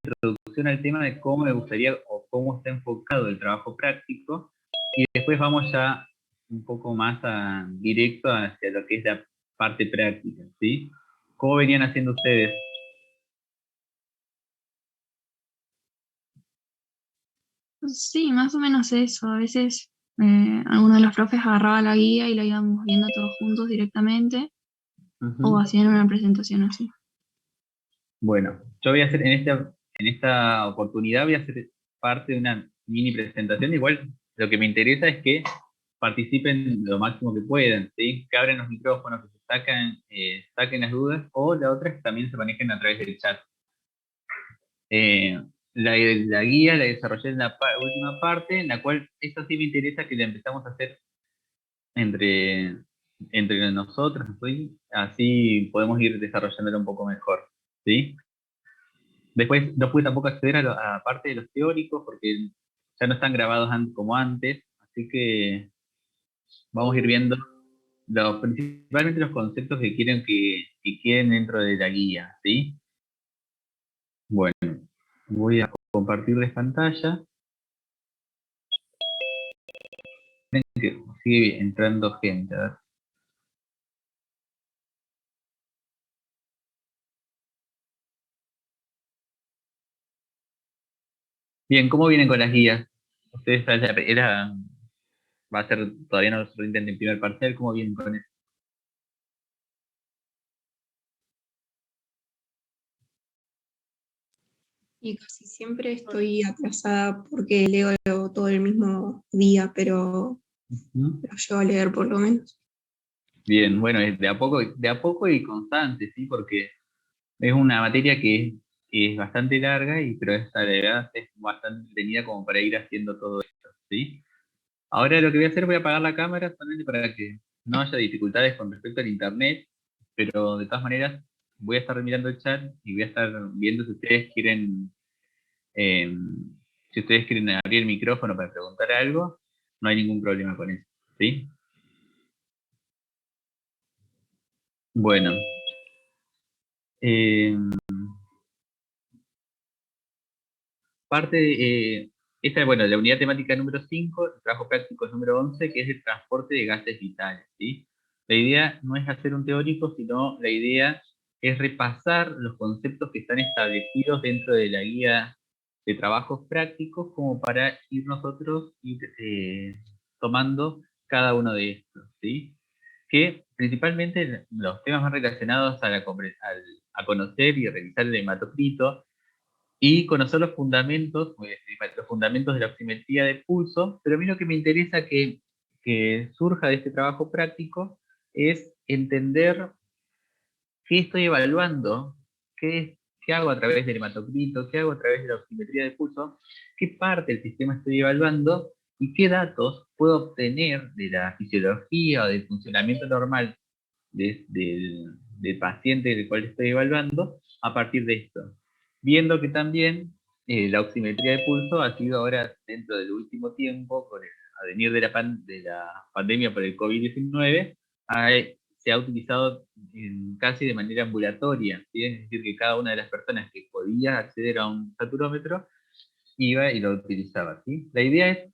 introducción al tema de cómo me gustaría o cómo está enfocado el trabajo práctico, y después vamos ya un poco más directo hacia lo que es la parte práctica, ¿sí? ¿Cómo venían haciendo ustedes? Sí, más o menos eso. A veces alguno de los profes agarraba la guía y la íbamos viendo todos juntos directamente o Ujú. hacían una presentación así. Bueno, yo voy a hacer en esta oportunidad voy a hacer parte de una mini presentación. Igual lo que me interesa es que participen lo máximo que puedan, ¿sí? Que abran los micrófonos, que se saquen las dudas, o la otra es que también se manejen a través del chat. Eh, la guía la desarrollé en la última parte, en la cual eso sí me interesa que la empezamos a hacer entre, entre nosotros, ¿sí? Así podemos ir desarrollándola un poco mejor, ¿sí? Después no pude tampoco acceder a parte de los teóricos porque ya no están grabados como antes, así que vamos a ir viendo principalmente los conceptos que quieren que queden dentro de la guía, ¿sí? Bueno, voy a compartirles pantalla. Que sigue entrando gente. A ver. Bien, ¿cómo vienen con las guías? Ustedes va a ser, todavía no se rinden en primer parcial, ¿cómo vienen con eso? Y casi siempre estoy atrasada porque leo todo el mismo día, pero Ujú. lo llevo a leer por lo menos. Bien, bueno, es de a poco y constante, ¿sí? Porque es una materia que es bastante larga, pero esta de verdad es bastante tenida como para ir haciendo todo esto, ¿sí? Ahora lo que voy a hacer, voy a apagar la cámara solamente para que no haya dificultades con respecto al internet, pero de todas maneras voy a estar mirando el chat y voy a estar viendo eh, si ustedes quieren abrir el micrófono para preguntar algo, no hay ningún problema con eso, ¿sí? Bueno, eh, parte de, esta es, bueno, la unidad temática número 5, el trabajo práctico número 11, que es el transporte de gases vitales, ¿sí? La idea no es hacer un teórico, sino la idea es repasar los conceptos que están establecidos dentro de la guía de trabajos prácticos como para ir nosotros tomando cada uno de estos, ¿sí? Que principalmente los temas más relacionados a conocer y revisar el hematocrito, y conocer los fundamentos de la oximetría de pulso, pero a mí lo que me interesa que surja de este trabajo práctico es entender qué estoy evaluando, qué hago a través del hematocrito, qué hago a través de la oximetría de pulso, qué parte del sistema estoy evaluando y qué datos puedo obtener de la fisiología o del funcionamiento normal del paciente del cual estoy evaluando a partir de esto. Viendo que también la oximetría de pulso ha sido ahora, dentro del último tiempo, con el avenir de la pandemia por el COVID-19, se ha utilizado casi de manera ambulatoria, ¿sí? Es decir, que cada una de las personas que podía acceder a un saturómetro iba y lo utilizaba, ¿sí? La idea es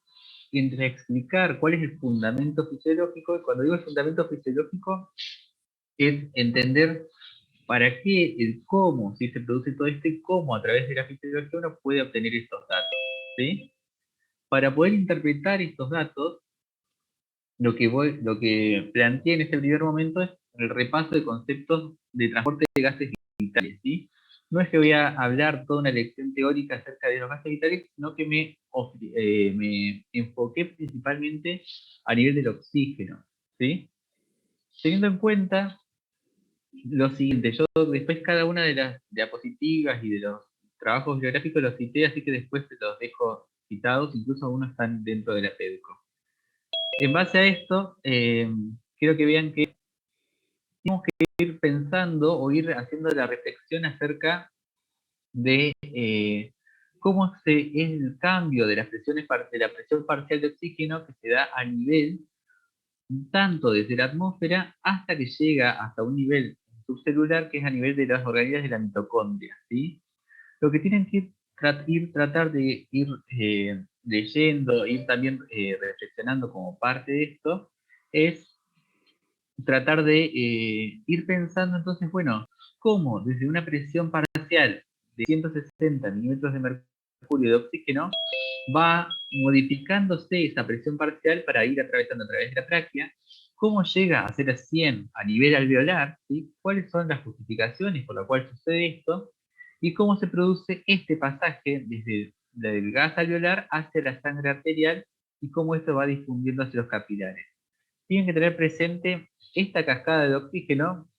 explicar cuál es el fundamento fisiológico, y cuando digo el fundamento fisiológico, es entender para qué, el cómo, si se produce todo esto y cómo a través de la fisiología uno puede obtener estos datos, ¿sí? Para poder interpretar estos datos, lo que planteé en este primer momento es el repaso de conceptos de transporte de gases vitales, ¿sí? No es que voy a hablar toda una lección teórica acerca de los gases vitales, sino que me enfoqué principalmente a nivel del oxígeno, ¿sí? Teniendo en cuenta lo siguiente, yo después cada una de las diapositivas y de los trabajos bibliográficos los cité, así que después te los dejo citados, incluso algunos están dentro de la PEDCO. En base a esto, quiero que vean que tenemos que ir pensando o ir haciendo la reflexión acerca de cómo es el cambio de de la presión parcial de oxígeno que se da a nivel tanto desde la atmósfera hasta que llega hasta un nivel subcelular, que es a nivel de las organellas de la mitocondria, ¿sí? Lo que tienen que tratar de ir leyendo, ir también reflexionando como parte de esto, es tratar de ir pensando entonces, bueno, cómo desde una presión parcial de 160 milímetros de mercurio de oxígeno va modificándose esa presión parcial para ir atravesando a través de la tráquea, cómo llega a ser a 100 a nivel alveolar, ¿sí? Cuáles son las justificaciones por las cuales sucede esto, y cómo se produce este pasaje desde el gas alveolar hacia la sangre arterial y cómo esto va difundiendo hacia los capilares. Tienen que tener presente esta cascada de oxígeno,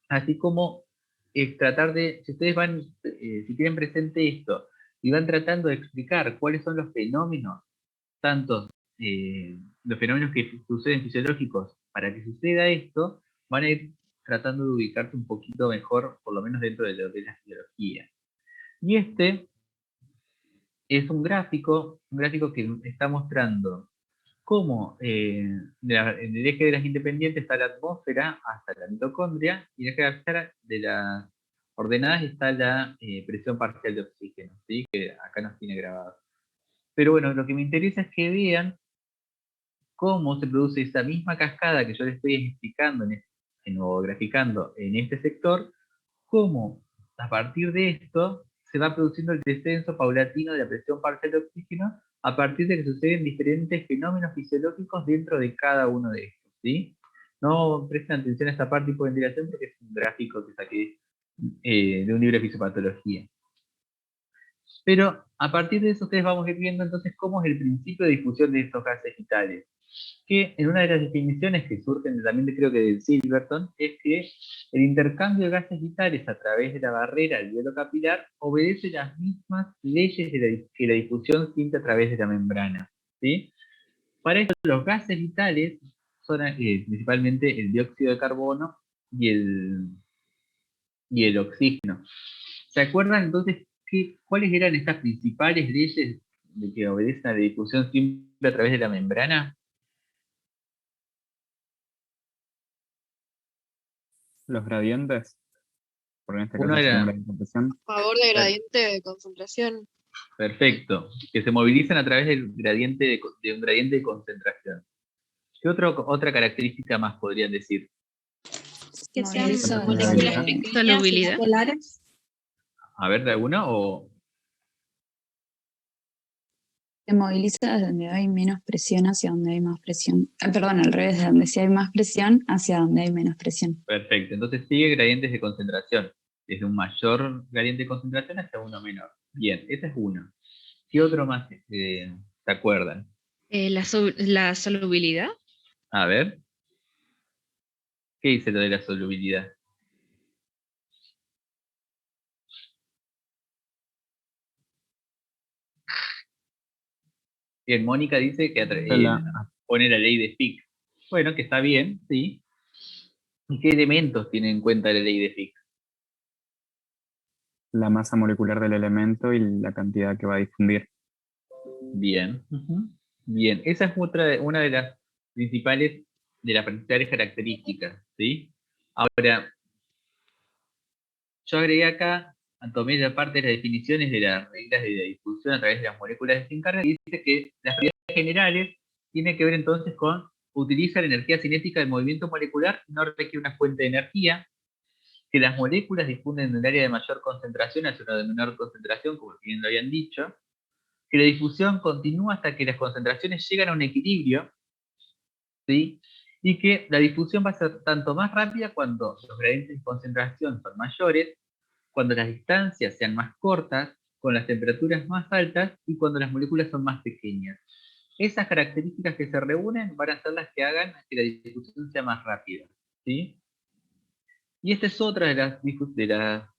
así como tratar de, si ustedes van, si tienen presente esto, y van tratando de explicar cuáles son los fenómenos, tanto los fenómenos que suceden fisiológicos, para que suceda esto, van a ir tratando de ubicarse un poquito mejor, por lo menos dentro de lo que es la fisiología. Y este es un gráfico que está mostrando cómo en el eje de las independientes está la atmósfera hasta la mitocondria, y en el eje de las ordenadas está la presión parcial de oxígeno, ¿sí? Que acá nos tiene grabado. Pero bueno, lo que me interesa es que vean cómo se produce esa misma cascada que yo les estoy explicando o graficando en este sector, cómo a partir de esto se va produciendo el descenso paulatino de la presión parcial de oxígeno a partir de que suceden diferentes fenómenos fisiológicos dentro de cada uno de estos, ¿sí? No presten atención a esta parte y ponderación porque es un gráfico que saqué de un libro de fisiopatología. Pero a partir de eso ustedes vamos a ir viendo entonces cómo es el principio de difusión de estos gases vitales, que en una de las definiciones que surgen también creo que de Silverton, es que el intercambio de gases vitales a través de la barrera del hielo capilar obedece las mismas leyes que la difusión simple a través de la membrana, ¿sí? Para eso los gases vitales son principalmente el dióxido de carbono y el oxígeno. ¿Se acuerdan entonces cuáles eran estas principales leyes de que obedecen a la difusión simple a través de la membrana? Los gradientes, porque en este Uno caso sería un era, gradiente de presión. Favor de gradiente de concentración. perfecto, que se movilizan a través del gradiente de un gradiente de concentración. ¿Qué otra característica más podrían decir? Que sean Moviliza moléculas la pequeñas y solubilidad. polares. A ver, ¿de alguna o...? Se moviliza desde donde hay menos presión hacia donde hay más presión. Perdón, al revés, de donde sí hay más presión hacia donde hay menos presión. Perfecto, entonces sigue gradientes de concentración. Desde un mayor gradiente de concentración hasta uno menor. Bien, ese es uno. ¿Qué otro más se acuerdan? La solubilidad. A ver, ¿qué dice lo de la solubilidad? Bien, Mónica dice que pone la ley de Fick. Bueno, que está bien, sí. ¿Y qué elementos tiene en cuenta la ley de Fick? la masa molecular del elemento y la cantidad que va a difundir. Bien. Bien, esa es una de las principales características, ¿sí? Ahora, yo agregué acá, tomé la parte de las definiciones de las reglas de la difusión a través de las moléculas de Zincarner, y dice que las propiedades generales tienen que ver entonces con utilizar la energía cinética del movimiento molecular, no requiere una fuente de energía, que las moléculas difunden de un área de mayor concentración hacia una de menor concentración, como bien lo habían dicho, que la difusión continúa hasta que las concentraciones llegan a un equilibrio, ¿sí? Y que la difusión va a ser tanto más rápida cuando los gradientes de concentración son mayores, cuando las distancias sean más cortas, con las temperaturas más altas y cuando las moléculas son más pequeñas. Esas características que se reúnen van a ser las que hagan que la difusión sea más rápida, ¿sí? Y esta es otra de las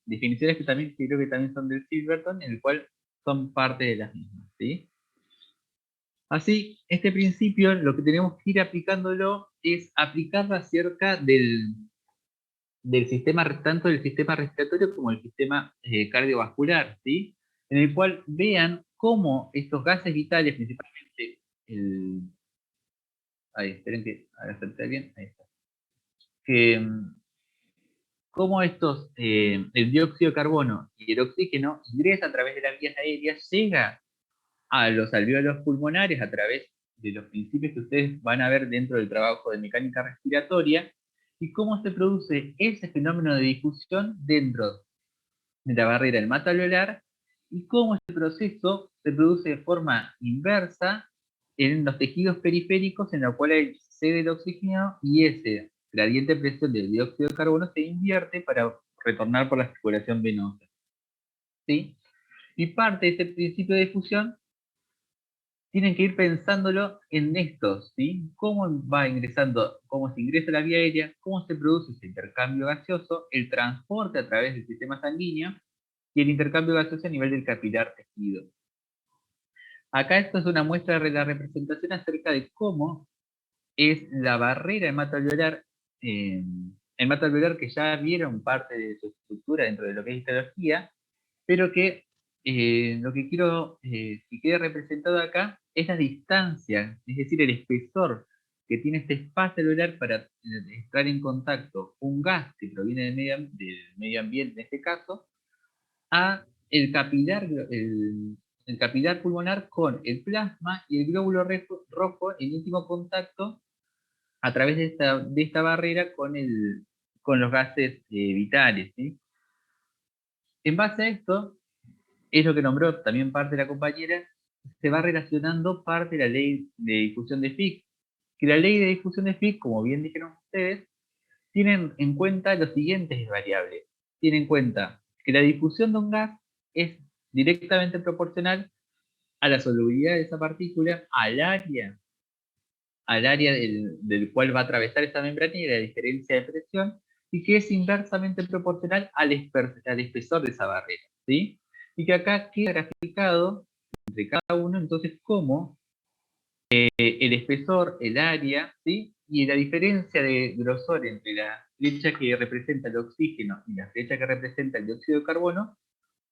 definiciones que creo que también son del Silverton, en el cual son parte de las mismas, ¿sí? Así, este principio lo que tenemos que ir aplicándolo es aplicarlo acerca del sistema, tanto del sistema respiratorio como del sistema cardiovascular, ¿sí? En el cual vean cómo estos gases vitales, principalmente ahí, esperen que ahora salté bien, ahí está. Que cómo el dióxido de carbono y el oxígeno ingresa a través de las vías aéreas, llega a los alvéolos pulmonares a través de los principios que ustedes van a ver dentro del trabajo de mecánica respiratoria, y cómo se produce ese fenómeno de difusión dentro de la barrera hematoalveolar, y cómo este proceso se produce de forma inversa en los tejidos periféricos, en los cuales cede el oxígeno y ese gradiente de presión del dióxido de carbono se invierte para retornar por la circulación venosa. ¿Sí? Y parte de este principio de difusión tienen que ir pensándolo en estos, ¿sí? Cómo va ingresando, cómo se ingresa a la vía aérea, cómo se produce ese intercambio gaseoso, el transporte a través del sistema sanguíneo y el intercambio gaseoso a nivel del capilar tejido. Acá esto es una muestra de la representación acerca de cómo es la barrera hematoalveolar, que ya vieron parte de su estructura dentro de lo que es histología, pero que lo que quiero que quede representado acá es la distancia, es decir, el espesor que tiene este espacio alveolar para estar en contacto un gas que proviene del medio ambiente, en este caso, a el capilar pulmonar con el plasma y el glóbulo rojo en íntimo contacto a través de esta barrera con los gases vitales, ¿sí? En base a esto, es lo que nombró también parte de la compañera, se va relacionando parte de la ley de difusión de Fick, que la ley de difusión de Fick, como bien dijeron ustedes, tienen en cuenta los siguientes variables. Tienen en cuenta que la difusión de un gas es directamente proporcional a la solubilidad de esa partícula, al área del cual va a atravesar esta membrana y la diferencia de presión, y que es inversamente proporcional al espesor de esa barrera, ¿sí? Y que acá queda graficado entre cada uno, entonces, cómo el espesor, el área, ¿sí? Y la diferencia de grosor entre la flecha que representa el oxígeno y la flecha que representa el dióxido de carbono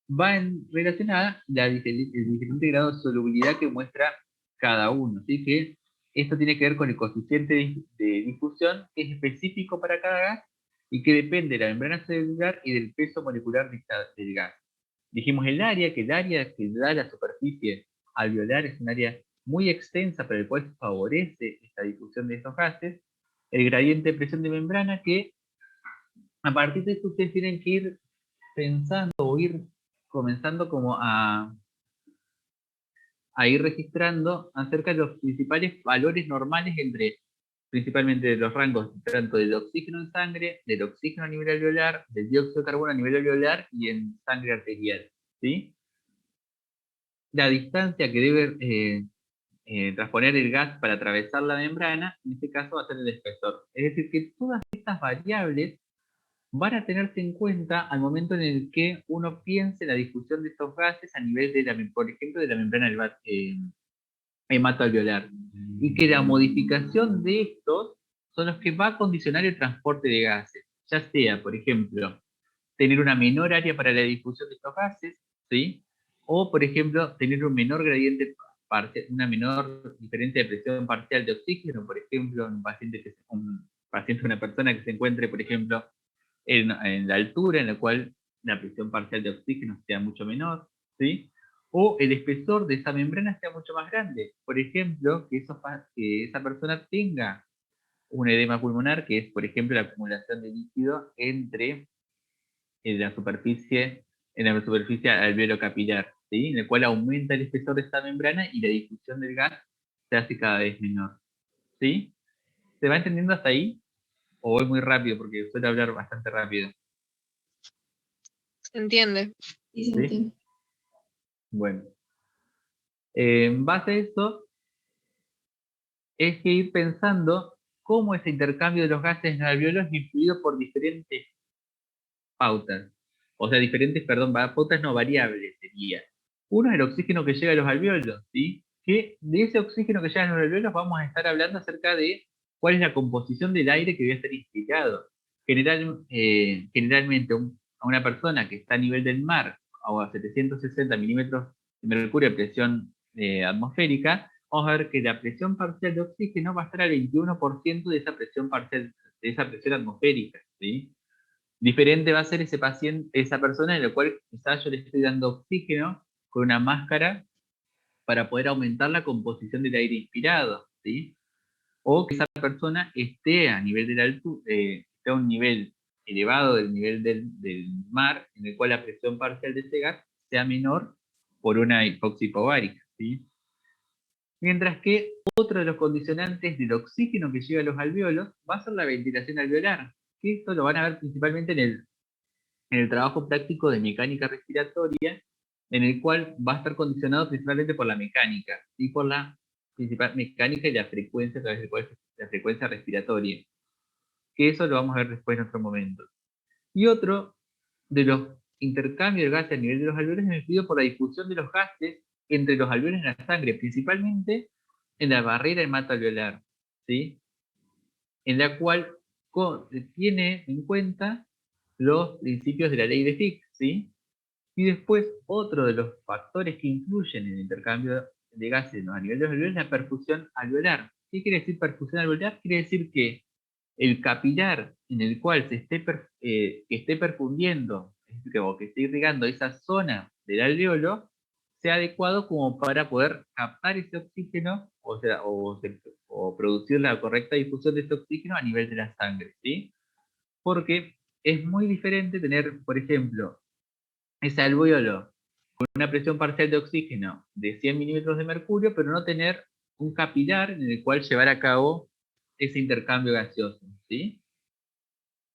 va relacionada el diferente grado de solubilidad que muestra cada uno. Así que esto tiene que ver con el coeficiente de difusión, que es específico para cada gas y que depende de la membrana celular y del peso molecular del gas. Dijimos que el área que da la superficie alveolar es un área muy extensa, pero el cual favorece esta difusión de estos gases. El gradiente de presión de membrana, que a partir de esto ustedes tienen que ir pensando o ir comenzando como a ir registrando acerca de los principales valores normales principalmente de los rangos tanto del oxígeno en sangre, del oxígeno a nivel alveolar, del dióxido de carbono a nivel alveolar y en sangre arterial, ¿sí? La distancia que debe transponer el gas para atravesar la membrana, en este caso va a ser el espesor. Es decir, que todas estas variables van a tenerse en cuenta al momento en el que uno piense la difusión de estos gases a nivel por ejemplo, de la membrana hematoalveolar. Y que la modificación de estos son los que va a condicionar el transporte de gases. Ya sea, por ejemplo, tener una menor área para la difusión de estos gases, ¿sí? O, por ejemplo, tener un menor gradiente parcial, una menor diferencia de presión parcial de oxígeno, por ejemplo, en una persona que se encuentre, por ejemplo, en la altura en la cual la presión parcial de oxígeno sea mucho menor, ¿sí? O el espesor de esa membrana sea mucho más grande. Por ejemplo, que esa persona tenga un edema pulmonar, que es, por ejemplo, la acumulación de líquido en la superficie alveolo-capilar, ¿sí? En el cual aumenta el espesor de esta membrana y la difusión del gas se hace cada vez menor, ¿sí? ¿Se va entendiendo hasta ahí? ¿O voy muy rápido? Porque suelo hablar bastante rápido. ¿Se entiende? Sí, se ¿Sí? entiende. Bueno. En base a eso, es que ir pensando cómo ese intercambio de los gases en alveolos es influido por diferentes pautas. O sea, pautas no variables sería. Uno es el oxígeno que llega a los alveolos, ¿sí? Que de ese oxígeno que llega a los alveolos vamos a estar hablando acerca de cuál es la composición del aire que debe ser inspirado. Generalmente a una persona que está a nivel del mar o a 760 milímetros de mercurio de presión atmosférica, vamos a ver que la presión parcial de oxígeno va a estar al 21% de esa presión parcial, de esa presión atmosférica, ¿sí? Diferente va a ser ese paciente, esa persona en la cual quizás yo le estoy dando oxígeno con una máscara para poder aumentar la composición del aire inspirado, ¿sí? O que esa persona esté a nivel de la altura, esté a un nivel elevado del nivel del mar, en el cual la presión parcial de ese gas sea menor por una hipoxia hipovárica, ¿sí? Mientras que otro de los condicionantes del oxígeno que llega a los alvéolos va a ser la ventilación alveolar, que esto lo van a ver principalmente en el trabajo práctico de mecánica respiratoria, en el cual va a estar condicionado principalmente por la mecánica, y por la principal mecánica y la frecuencia a través de cuál es la frecuencia respiratoria, que eso lo vamos a ver después en otro momento. Y otro de los intercambios de gases a nivel de los alveolos es influido por la difusión de los gases entre los alveolos en la sangre, principalmente en la barrera hematoalveolar, ¿sí? En la cual tiene en cuenta los principios de la ley de Fick, ¿sí? Y después, otro de los factores que influyen en el intercambio de gases a nivel de los alveolos es la perfusión alveolar. ¿Qué quiere decir perfusión alveolar? Quiere decir que el capilar en el cual se esté, que esté perfundiendo, o que esté irrigando esa zona del alveolo, sea adecuado como para poder captar ese oxígeno, o sea, o producir la correcta difusión de ese oxígeno a nivel de la sangre, ¿sí? Porque es muy diferente tener, por ejemplo, ese alveolo con una presión parcial de oxígeno de 100 milímetros de mercurio, pero no tener un capilar en el cual llevar a cabo ese intercambio gaseoso, ¿sí?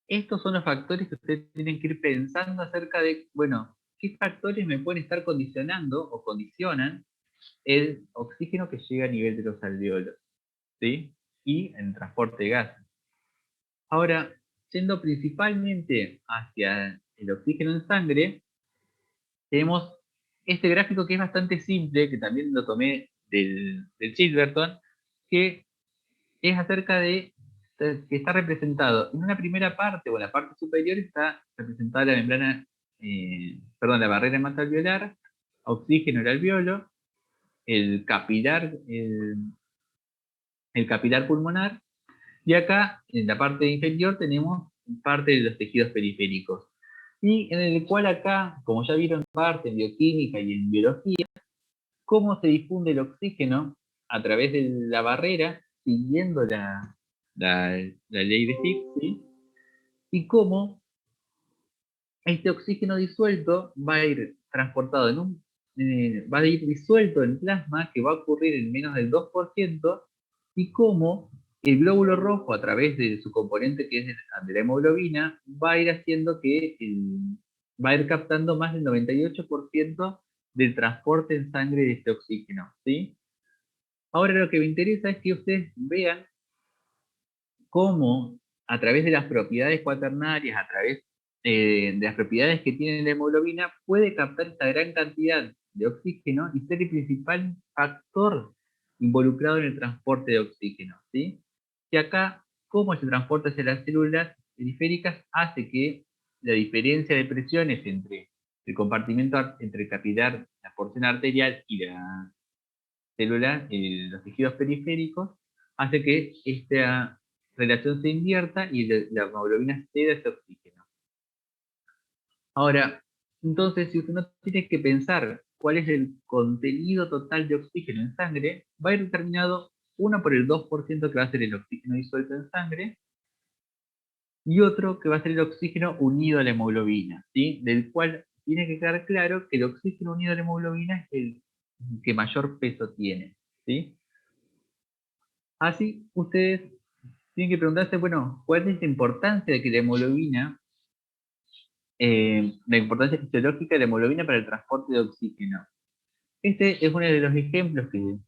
Estos son los factores que ustedes tienen que ir pensando acerca de, bueno, ¿qué factores me pueden estar condicionando o condicionan el oxígeno que llega a nivel de los alveolos, ¿sí? Y el transporte de gases. Ahora, yendo principalmente hacia el oxígeno en sangre, tenemos este gráfico que es bastante simple, que también lo tomé del Chilverton, que es acerca de que está representado en una primera parte, o en la parte superior, está representada la membrana, la barrera hematoalveolar, oxígeno el alveolo, el capilar, el capilar pulmonar, y acá en la parte inferior tenemos parte de los tejidos periféricos. Y en el cual acá, como ya vieron parte en bioquímica y en biología, cómo se difunde el oxígeno a través de la barrera, siguiendo la ley de Fick, ¿sí? Y cómo este oxígeno disuelto va a ir transportado va a ir disuelto en plasma, que va a ocurrir en menos del 2%, y cómo el glóbulo rojo, a través de su componente que es de la hemoglobina, va a ir haciendo que va a ir captando más del 98% del transporte en sangre de este oxígeno, ¿sí? Ahora lo que me interesa es que ustedes vean cómo a través de las propiedades cuaternarias, a través de las propiedades que tiene la hemoglobina, puede captar esta gran cantidad de oxígeno y ser el principal factor involucrado en el transporte de oxígeno, ¿sí? Y acá, cómo se transporta hacia las células periféricas hace que la diferencia de presiones entre el compartimento, entre el capilar, la porción arterial y la célula, los tejidos periféricos, hace que esta relación se invierta y la hemoglobina ceda ese oxígeno. Ahora, entonces, si usted no tiene que pensar cuál es el contenido total de oxígeno en sangre, va a ir determinado uno por el 2% que va a ser el oxígeno disuelto en sangre, y otro que va a ser el oxígeno unido a la hemoglobina, ¿sí? Del cual tiene que quedar claro que el oxígeno unido a la hemoglobina es el que mayor peso tiene, ¿sí? Así, ustedes tienen que preguntarse, bueno, ¿cuál es la importancia de que la hemoglobina, la importancia fisiológica de la hemoglobina para el transporte de oxígeno? Este es uno de los ejemplos que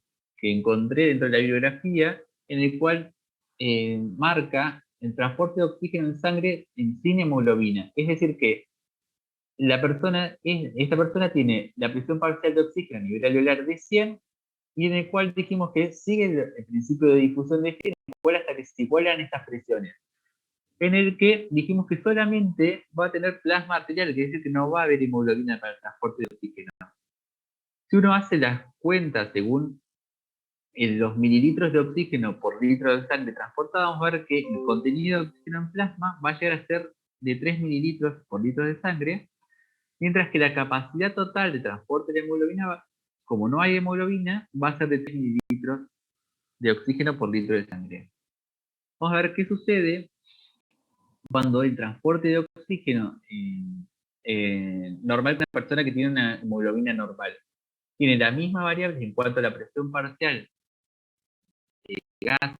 encontré dentro de la bibliografía, en el cual marca el transporte de oxígeno en sangre sin hemoglobina. Es decir que esta persona tiene la presión parcial de oxígeno a nivel alveolar de 100, y en el cual dijimos que sigue el principio de difusión de oxígeno, hasta que se igualan estas presiones. En el que dijimos que solamente va a tener plasma arterial, que es decir que no va a haber hemoglobina para el transporte de oxígeno. Si uno hace las cuentas según los mililitros de oxígeno por litro de sangre transportada, vamos a ver que el contenido de oxígeno en plasma va a llegar a ser de 3 mililitros por litro de sangre, mientras que la capacidad total de transporte de hemoglobina, como no hay hemoglobina, va a ser de 3 mililitros de oxígeno por litro de sangre. Vamos a ver qué sucede cuando el transporte de oxígeno normal de una persona que tiene una hemoglobina normal tiene la misma variable en cuanto a la presión parcial de gas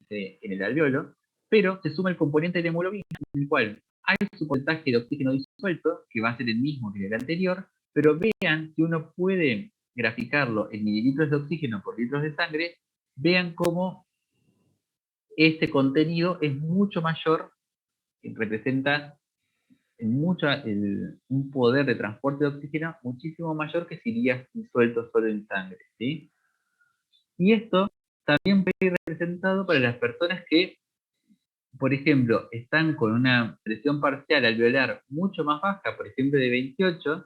en el alveolo, pero se suma el componente de la hemoglobina, en el cual hay su porcentaje de oxígeno disuelto, que va a ser el mismo que el anterior, pero vean que uno puede graficarlo en mililitros de oxígeno por litros de sangre, vean cómo este contenido es mucho mayor, representa un poder de transporte de oxígeno muchísimo mayor que si iría disuelto solo en sangre, ¿sí? Y esto también puede ir representado para las personas que, por ejemplo, están con una presión parcial alveolar mucho más baja, por ejemplo de 28,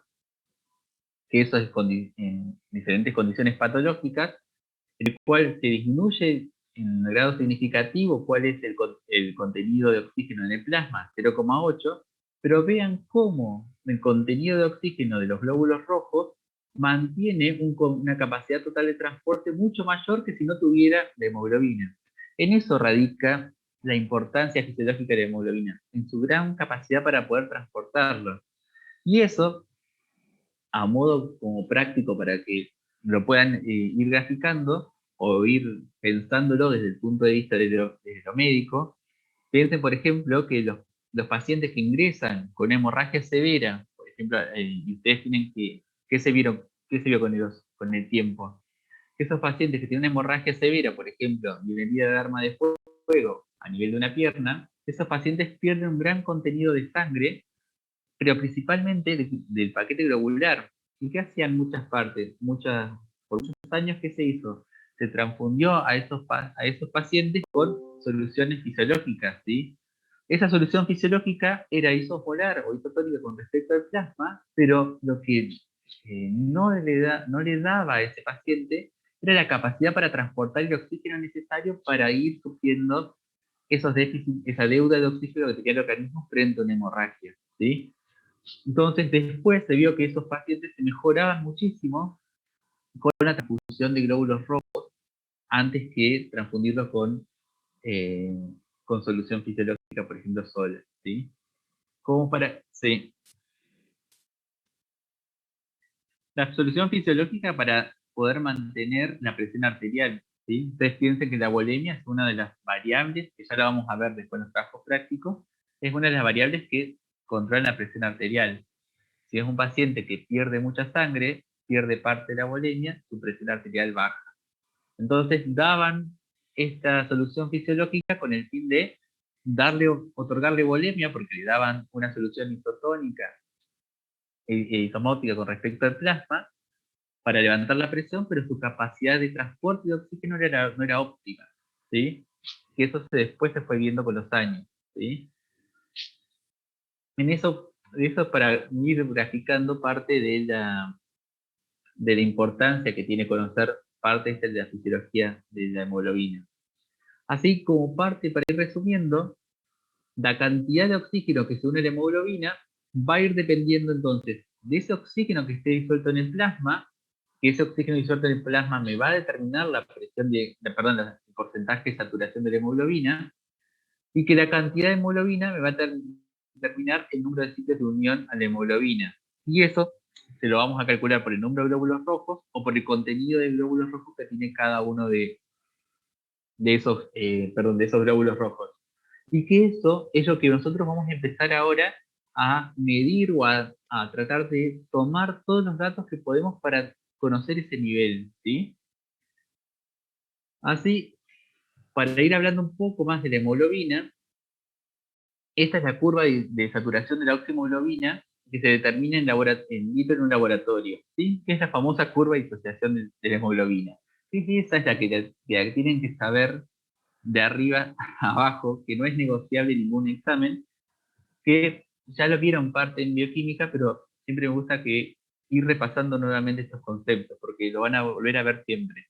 que eso es en diferentes condiciones patológicas, el cual se disminuye en grado significativo cuál es el contenido de oxígeno en el plasma, 0,8, pero vean cómo el contenido de oxígeno de los glóbulos rojos mantiene una capacidad total de transporte mucho mayor que si no tuviera la hemoglobina. En eso radica la importancia fisiológica de la hemoglobina, en su gran capacidad para poder transportarlo. Y eso, a modo como práctico para que lo puedan ir graficando o ir pensándolo desde el punto de vista de lo médico, piensen, por ejemplo, que los pacientes que ingresan con hemorragia severa, por ejemplo, y ustedes tienen ¿qué se vio con el tiempo? Esos pacientes que tienen una hemorragia severa, por ejemplo, y una herida de arma de fuego a nivel de una pierna, esos pacientes pierden un gran contenido de sangre, pero principalmente del paquete globular. ¿Y qué hacían muchas partes? Por muchos años, ¿qué se hizo? Se transfundió a esos pacientes con soluciones fisiológicas, ¿sí? Esa solución fisiológica era isosmolar o isotónica con respecto al plasma, pero lo que no le daba a ese paciente era la capacidad para transportar el oxígeno necesario para ir sufriendo esos déficits, esa deuda de oxígeno que tenía el organismo frente a una hemorragia, ¿sí? Entonces después se vio que esos pacientes se mejoraban muchísimo con la transfusión de glóbulos rojos antes que transfundirlos con solución fisiológica, por ejemplo, sola, ¿sí? Sí. La solución fisiológica para poder mantener la presión arterial, ¿sí? Ustedes piensen que la volemia es una de las variables, que ya la vamos a ver después en los trabajos prácticos, es una de las variables que controlan la presión arterial. Si es un paciente que pierde mucha sangre, pierde parte de la volemia, su presión arterial baja. Entonces daban esta solución fisiológica con el fin de otorgarle volemia, porque le daban una solución isotónica e isomótica con respecto al plasma, para levantar la presión, pero su capacidad de transporte de oxígeno no era óptima, ¿sí? Que eso después se fue viendo con los años, ¿sí? Eso para ir graficando parte de la importancia que tiene conocer parte de la fisiología de la hemoglobina. Así como parte, para ir resumiendo, la cantidad de oxígeno que se une a la hemoglobina va a ir dependiendo entonces de ese oxígeno que esté disuelto en el plasma, que ese oxígeno disuelto en el plasma me va a determinar el porcentaje de saturación de la hemoglobina, y que la cantidad de hemoglobina me va a determinar el número de sitios de unión a la hemoglobina. Y eso se lo vamos a calcular por el número de glóbulos rojos o por el contenido de glóbulos rojos que tiene cada uno de esos glóbulos rojos. Y que eso es lo que nosotros vamos a empezar ahora a medir o a tratar de tomar todos los datos que podemos para conocer ese nivel, ¿sí? Así, para ir hablando un poco más de la hemoglobina, esta es la curva de saturación de la oxihemoglobina que se determina en vitro en un laboratorio, ¿sí? Que es la famosa curva de disociación de la hemoglobina. Sí, esa es la que tienen que saber de arriba a abajo, que no es negociable en ningún examen, que ya lo vieron parte en bioquímica, pero siempre me gusta ir repasando nuevamente estos conceptos, porque lo van a volver a ver siempre.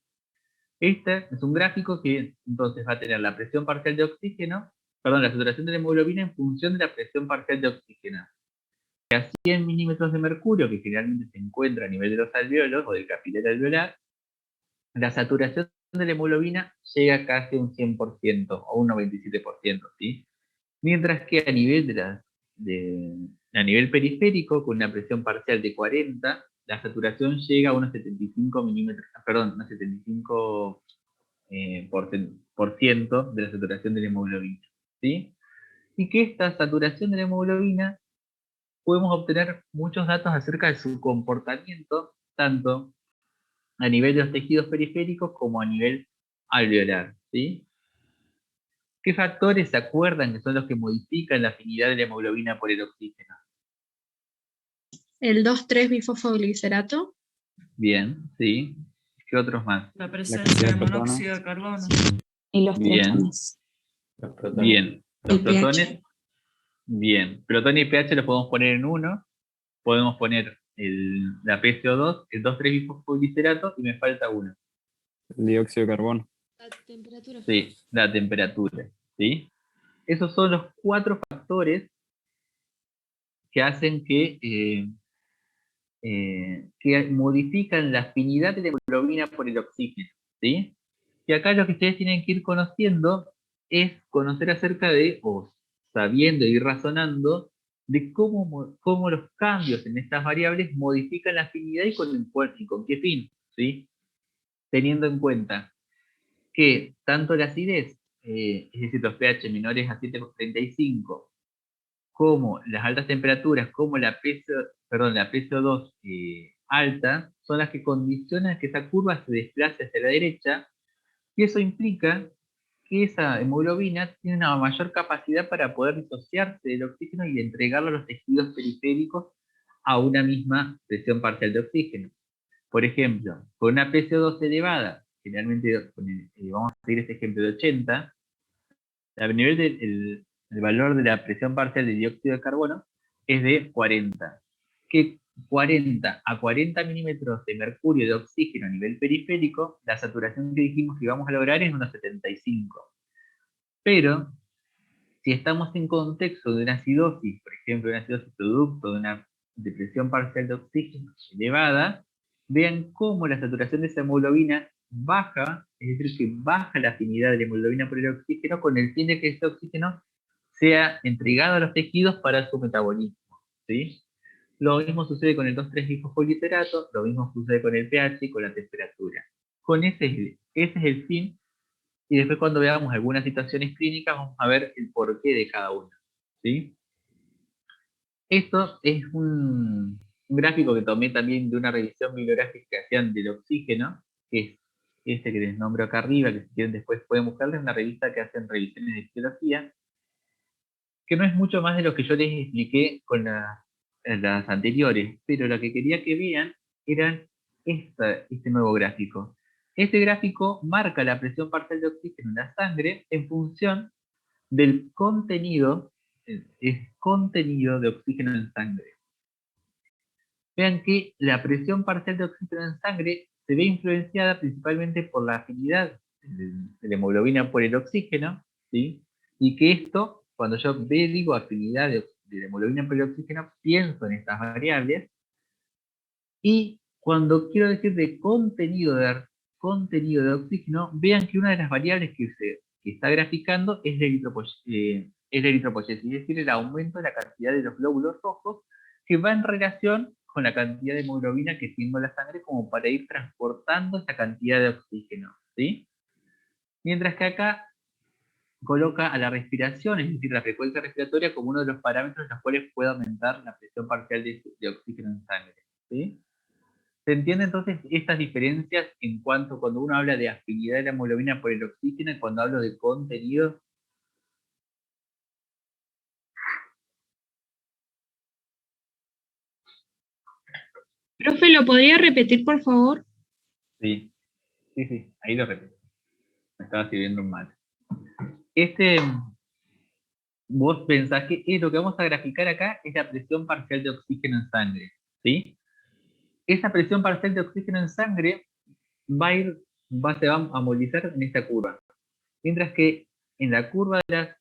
Este es un gráfico que entonces va a tener la presión parcial de oxígeno la saturación de la hemoglobina en función de la presión parcial de oxígeno. Que a 100 milímetros de mercurio, que generalmente se encuentra a nivel de los alvéolos o del capilar alveolar, la saturación de la hemoglobina llega casi a un 100% o un 97%, ¿sí? Mientras que a nivel a nivel periférico, con una presión parcial de 40, la saturación llega a unos 75 milímetros, perdón, unos 75 por ciento de la saturación de la hemoglobina, ¿sí? Y que esta saturación de la hemoglobina podemos obtener muchos datos acerca de su comportamiento, tanto a nivel de los tejidos periféricos como a nivel alveolar, ¿sí? ¿Qué factores se acuerdan que son los que modifican la afinidad de la hemoglobina por el oxígeno? El 2,3-bifosfoglicerato. Bien, ¿sí? ¿Qué otros más? La cantidad presencia de de protones. monóxido de carbono. Y los Bien. protones. Los protones. Bien. Los El pH. protones. Bien. Protón y pH los podemos poner en 1. Podemos poner la PCO2, el 2,3-bifosfoglicerato y me falta uno. El dióxido de carbono. La temperatura. Sí, la temperatura, ¿sí? Esos son los 4 factores que hacen que modifican la afinidad de la hemoglobina por el oxígeno, ¿sí? Y acá lo que ustedes tienen que ir conociendo es conocer acerca de, o sabiendo y razonando, de cómo los cambios en estas variables modifican la afinidad y con qué fin, ¿sí? Teniendo en cuenta que tanto la acidez, es decir, los pH menores a 7,35, como las altas temperaturas, como la PCO2 alta, son las que condicionan que esa curva se desplace hacia la derecha, y eso implica que esa hemoglobina tiene una mayor capacidad para poder disociarse del oxígeno y entregarlo a los tejidos periféricos a una misma presión parcial de oxígeno. Por ejemplo, con una PCO2 elevada, generalmente vamos a seguir este ejemplo de 80, a nivel del el valor de la presión parcial de dióxido de carbono es de 40. Que 40 a 40 milímetros de mercurio de oxígeno a nivel periférico, la saturación que dijimos que íbamos a lograr es unos 75. Pero, si estamos en contexto de una acidosis, por ejemplo, una acidosis producto de una depresión parcial de oxígeno elevada, vean cómo la saturación de esa hemoglobina baja, es decir, que baja la afinidad de la hemoglobina por el oxígeno con el fin de que ese oxígeno sea entregado a los tejidos para su metabolismo, ¿sí? Lo mismo sucede con el 2,3-bifosfoglicerato, lo mismo sucede con el pH y con la temperatura. Ese es el fin, y después cuando veamos algunas situaciones clínicas vamos a ver el porqué de cada una, ¿sí? Esto es un gráfico que tomé también de una revisión bibliográfica que hacían del oxígeno, que es este que les nombro acá arriba, que si quieren después pueden buscarlo, es una revista que hacen revisiones de fisiología, que no es mucho más de lo que yo les expliqué con las anteriores, pero lo que quería que vean era este nuevo gráfico. Este gráfico marca la presión parcial de oxígeno en la sangre en función del contenido de oxígeno en sangre. Vean que la presión parcial de oxígeno en sangre se ve influenciada principalmente por la afinidad de la hemoglobina por el oxígeno, ¿sí? Y que esto, cuando yo digo afinidad de la hemoglobina por el oxígeno, pienso en estas variables, y cuando quiero decir de contenido de oxígeno, vean que una de las variables que está graficando es la eritropoyesis, es decir, el aumento de la cantidad de los glóbulos rojos, que va en relación con la cantidad de hemoglobina que tengo en la sangre como para ir transportando esa cantidad de oxígeno, ¿sí? Mientras que acá coloca a la respiración, es decir, la frecuencia respiratoria, como uno de los parámetros en los cuales puede aumentar la presión parcial de oxígeno en sangre, ¿sí? ¿Se entiende entonces estas diferencias en cuanto cuando uno habla de afinidad de la hemoglobina por el oxígeno y cuando hablo de contenido? Profe, ¿lo podría repetir, por favor? Sí, ahí lo repito. Me estaba escribiendo mal. Vos pensás que lo que vamos a graficar acá es la presión parcial de oxígeno en sangre, ¿sí? Esa presión parcial de oxígeno en sangre se va a movilizar en esta curva. Mientras que en la curva de las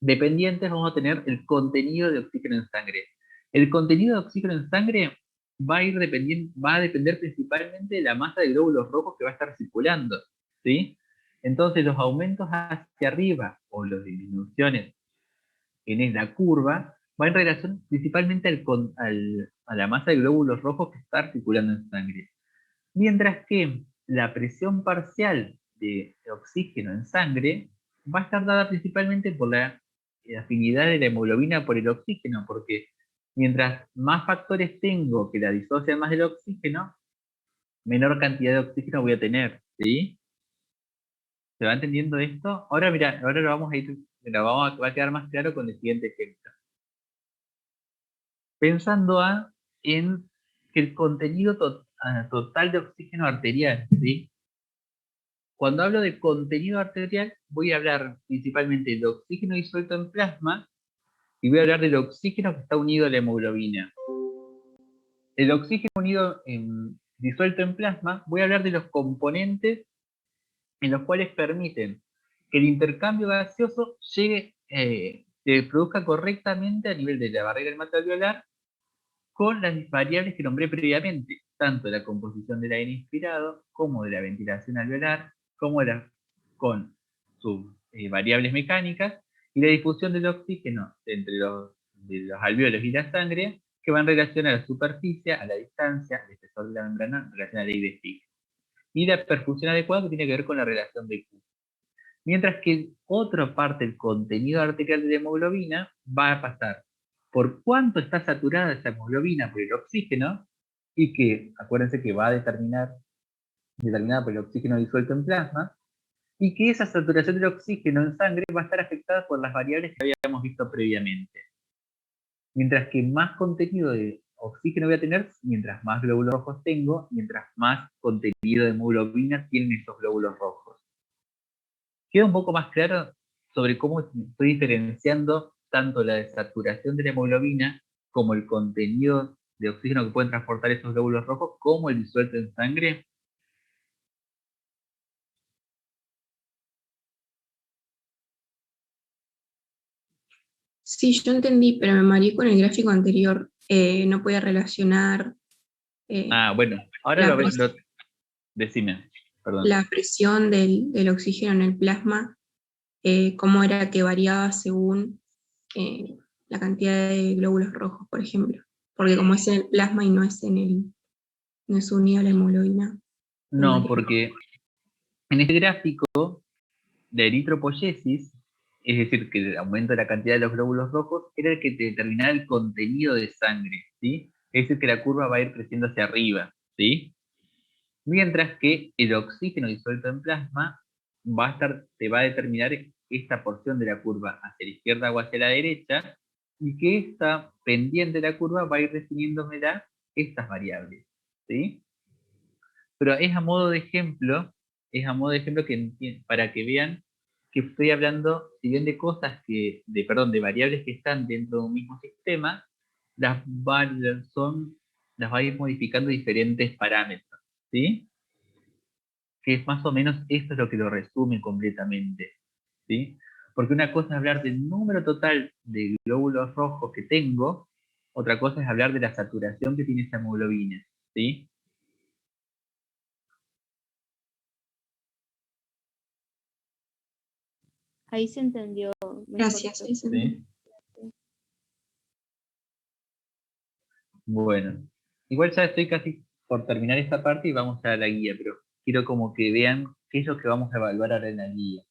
dependientes vamos a tener el contenido de oxígeno en sangre. El contenido de oxígeno en sangre va a depender principalmente de la masa de glóbulos rojos que va a estar circulando, ¿sí? Entonces los aumentos hacia arriba o las disminuciones en la curva va en relación principalmente a la masa de glóbulos rojos que está circulando en sangre. Mientras que la presión parcial de oxígeno en sangre va a estar dada principalmente por la afinidad de la hemoglobina por el oxígeno, porque mientras más factores tengo que la disocian más del oxígeno, menor cantidad de oxígeno voy a tener, ¿sí? ¿Se va entendiendo esto? Ahora mira, ahora lo vamos a ir, va a quedar más claro con el siguiente ejemplo. Pensando en que el contenido total de oxígeno arterial, ¿sí? Cuando hablo de contenido arterial, voy a hablar principalmente de oxígeno disuelto en plasma y voy a hablar del oxígeno que está unido a la hemoglobina. El oxígeno disuelto en plasma, voy a hablar de los componentes en los cuales permiten que el intercambio gaseoso se produzca correctamente a nivel de la barrera hematoalveolar con las variables que nombré previamente, tanto la composición del aire inspirado, como de la ventilación alveolar, como con sus variables mecánicas, y la difusión del oxígeno entre de los alvéolos y la sangre, que va en relación a la superficie, a la distancia, al espesor de la membrana, en relación a la I de Fick. Y la perfusión adecuada que tiene que ver con la relación de Q. Mientras que otra parte del contenido arterial de la hemoglobina va a pasar por cuánto está saturada esa hemoglobina por el oxígeno, y que, acuérdense que va a determinada por el oxígeno disuelto en plasma, y que esa saturación del oxígeno en sangre va a estar afectada por las variables que habíamos visto previamente. Mientras que más contenido de oxígeno voy a tener, mientras más glóbulos rojos tengo, mientras más contenido de hemoglobina tienen esos glóbulos rojos. Queda un poco más claro sobre cómo estoy diferenciando tanto la desaturación de la hemoglobina como el contenido de oxígeno que pueden transportar esos glóbulos rojos, como el disuelto en sangre. Sí, yo entendí, pero me mareé con el gráfico anterior. No podía relacionar Bueno, ahora la, decime, perdón. la presión del oxígeno en el plasma, cómo era que variaba según la cantidad de glóbulos rojos, por ejemplo. Porque como es en el plasma y no es no es unido a la hemoglobina. No, porque en este gráfico de eritropoyesis, es decir, que el aumento de la cantidad de los glóbulos rojos era el que te determinaba el contenido de sangre, ¿sí? Es decir, que la curva va a ir creciendo hacia arriba, ¿sí? Mientras que el oxígeno disuelto en plasma te va a determinar esta porción de la curva hacia la izquierda o hacia la derecha, y que esta pendiente de la curva va a ir definiéndome estas variables, ¿sí? Pero para que vean que estoy hablando, si bien de cosas de variables que están dentro de un mismo sistema, las va a ir modificando diferentes parámetros, ¿sí? Que es más o menos esto es lo que lo resume completamente, ¿sí? Porque una cosa es hablar del número total de glóbulos rojos que tengo, otra cosa es hablar de la saturación que tiene esa hemoglobina, ¿sí? Ahí se entendió mejor. Gracias. ¿Sí? Bueno, igual ya estoy casi por terminar esta parte y vamos a la guía, pero quiero como que vean qué es lo que vamos a evaluar ahora en la guía.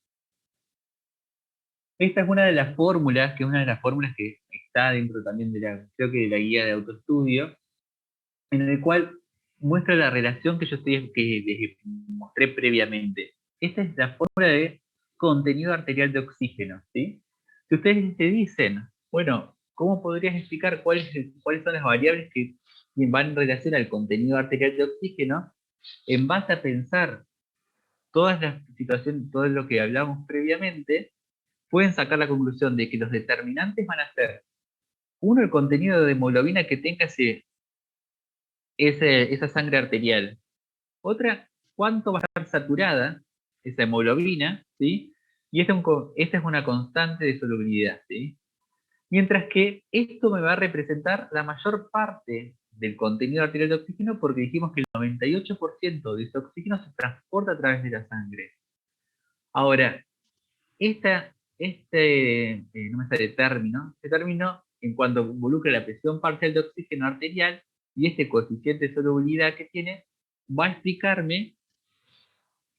Esta es una de las fórmulas, que es una de las fórmulas que está dentro también creo que de la guía de autoestudio, en el cual muestra la relación que les mostré previamente. Esta es la fórmula de contenido arterial de oxígeno, ¿sí? Si ustedes te dicen, bueno, ¿cómo podrías explicar cuáles son las variables que van en relación al contenido arterial de oxígeno? En base a pensar todas las situaciones, todo lo que hablamos previamente, pueden sacar la conclusión de que los determinantes van a ser, uno, el contenido de hemoglobina que tenga esa sangre arterial. Otra, cuánto va a estar saturada esa hemoglobina, ¿sí? Y esta es una constante de solubilidad, ¿sí? Mientras que esto me va a representar la mayor parte del contenido arterial de oxígeno porque dijimos que el 98% de ese oxígeno se transporta a través de la sangre. Ahora, no me sale término, este término en cuanto involucra la presión parcial de oxígeno arterial y este coeficiente de solubilidad que tiene, va a explicarme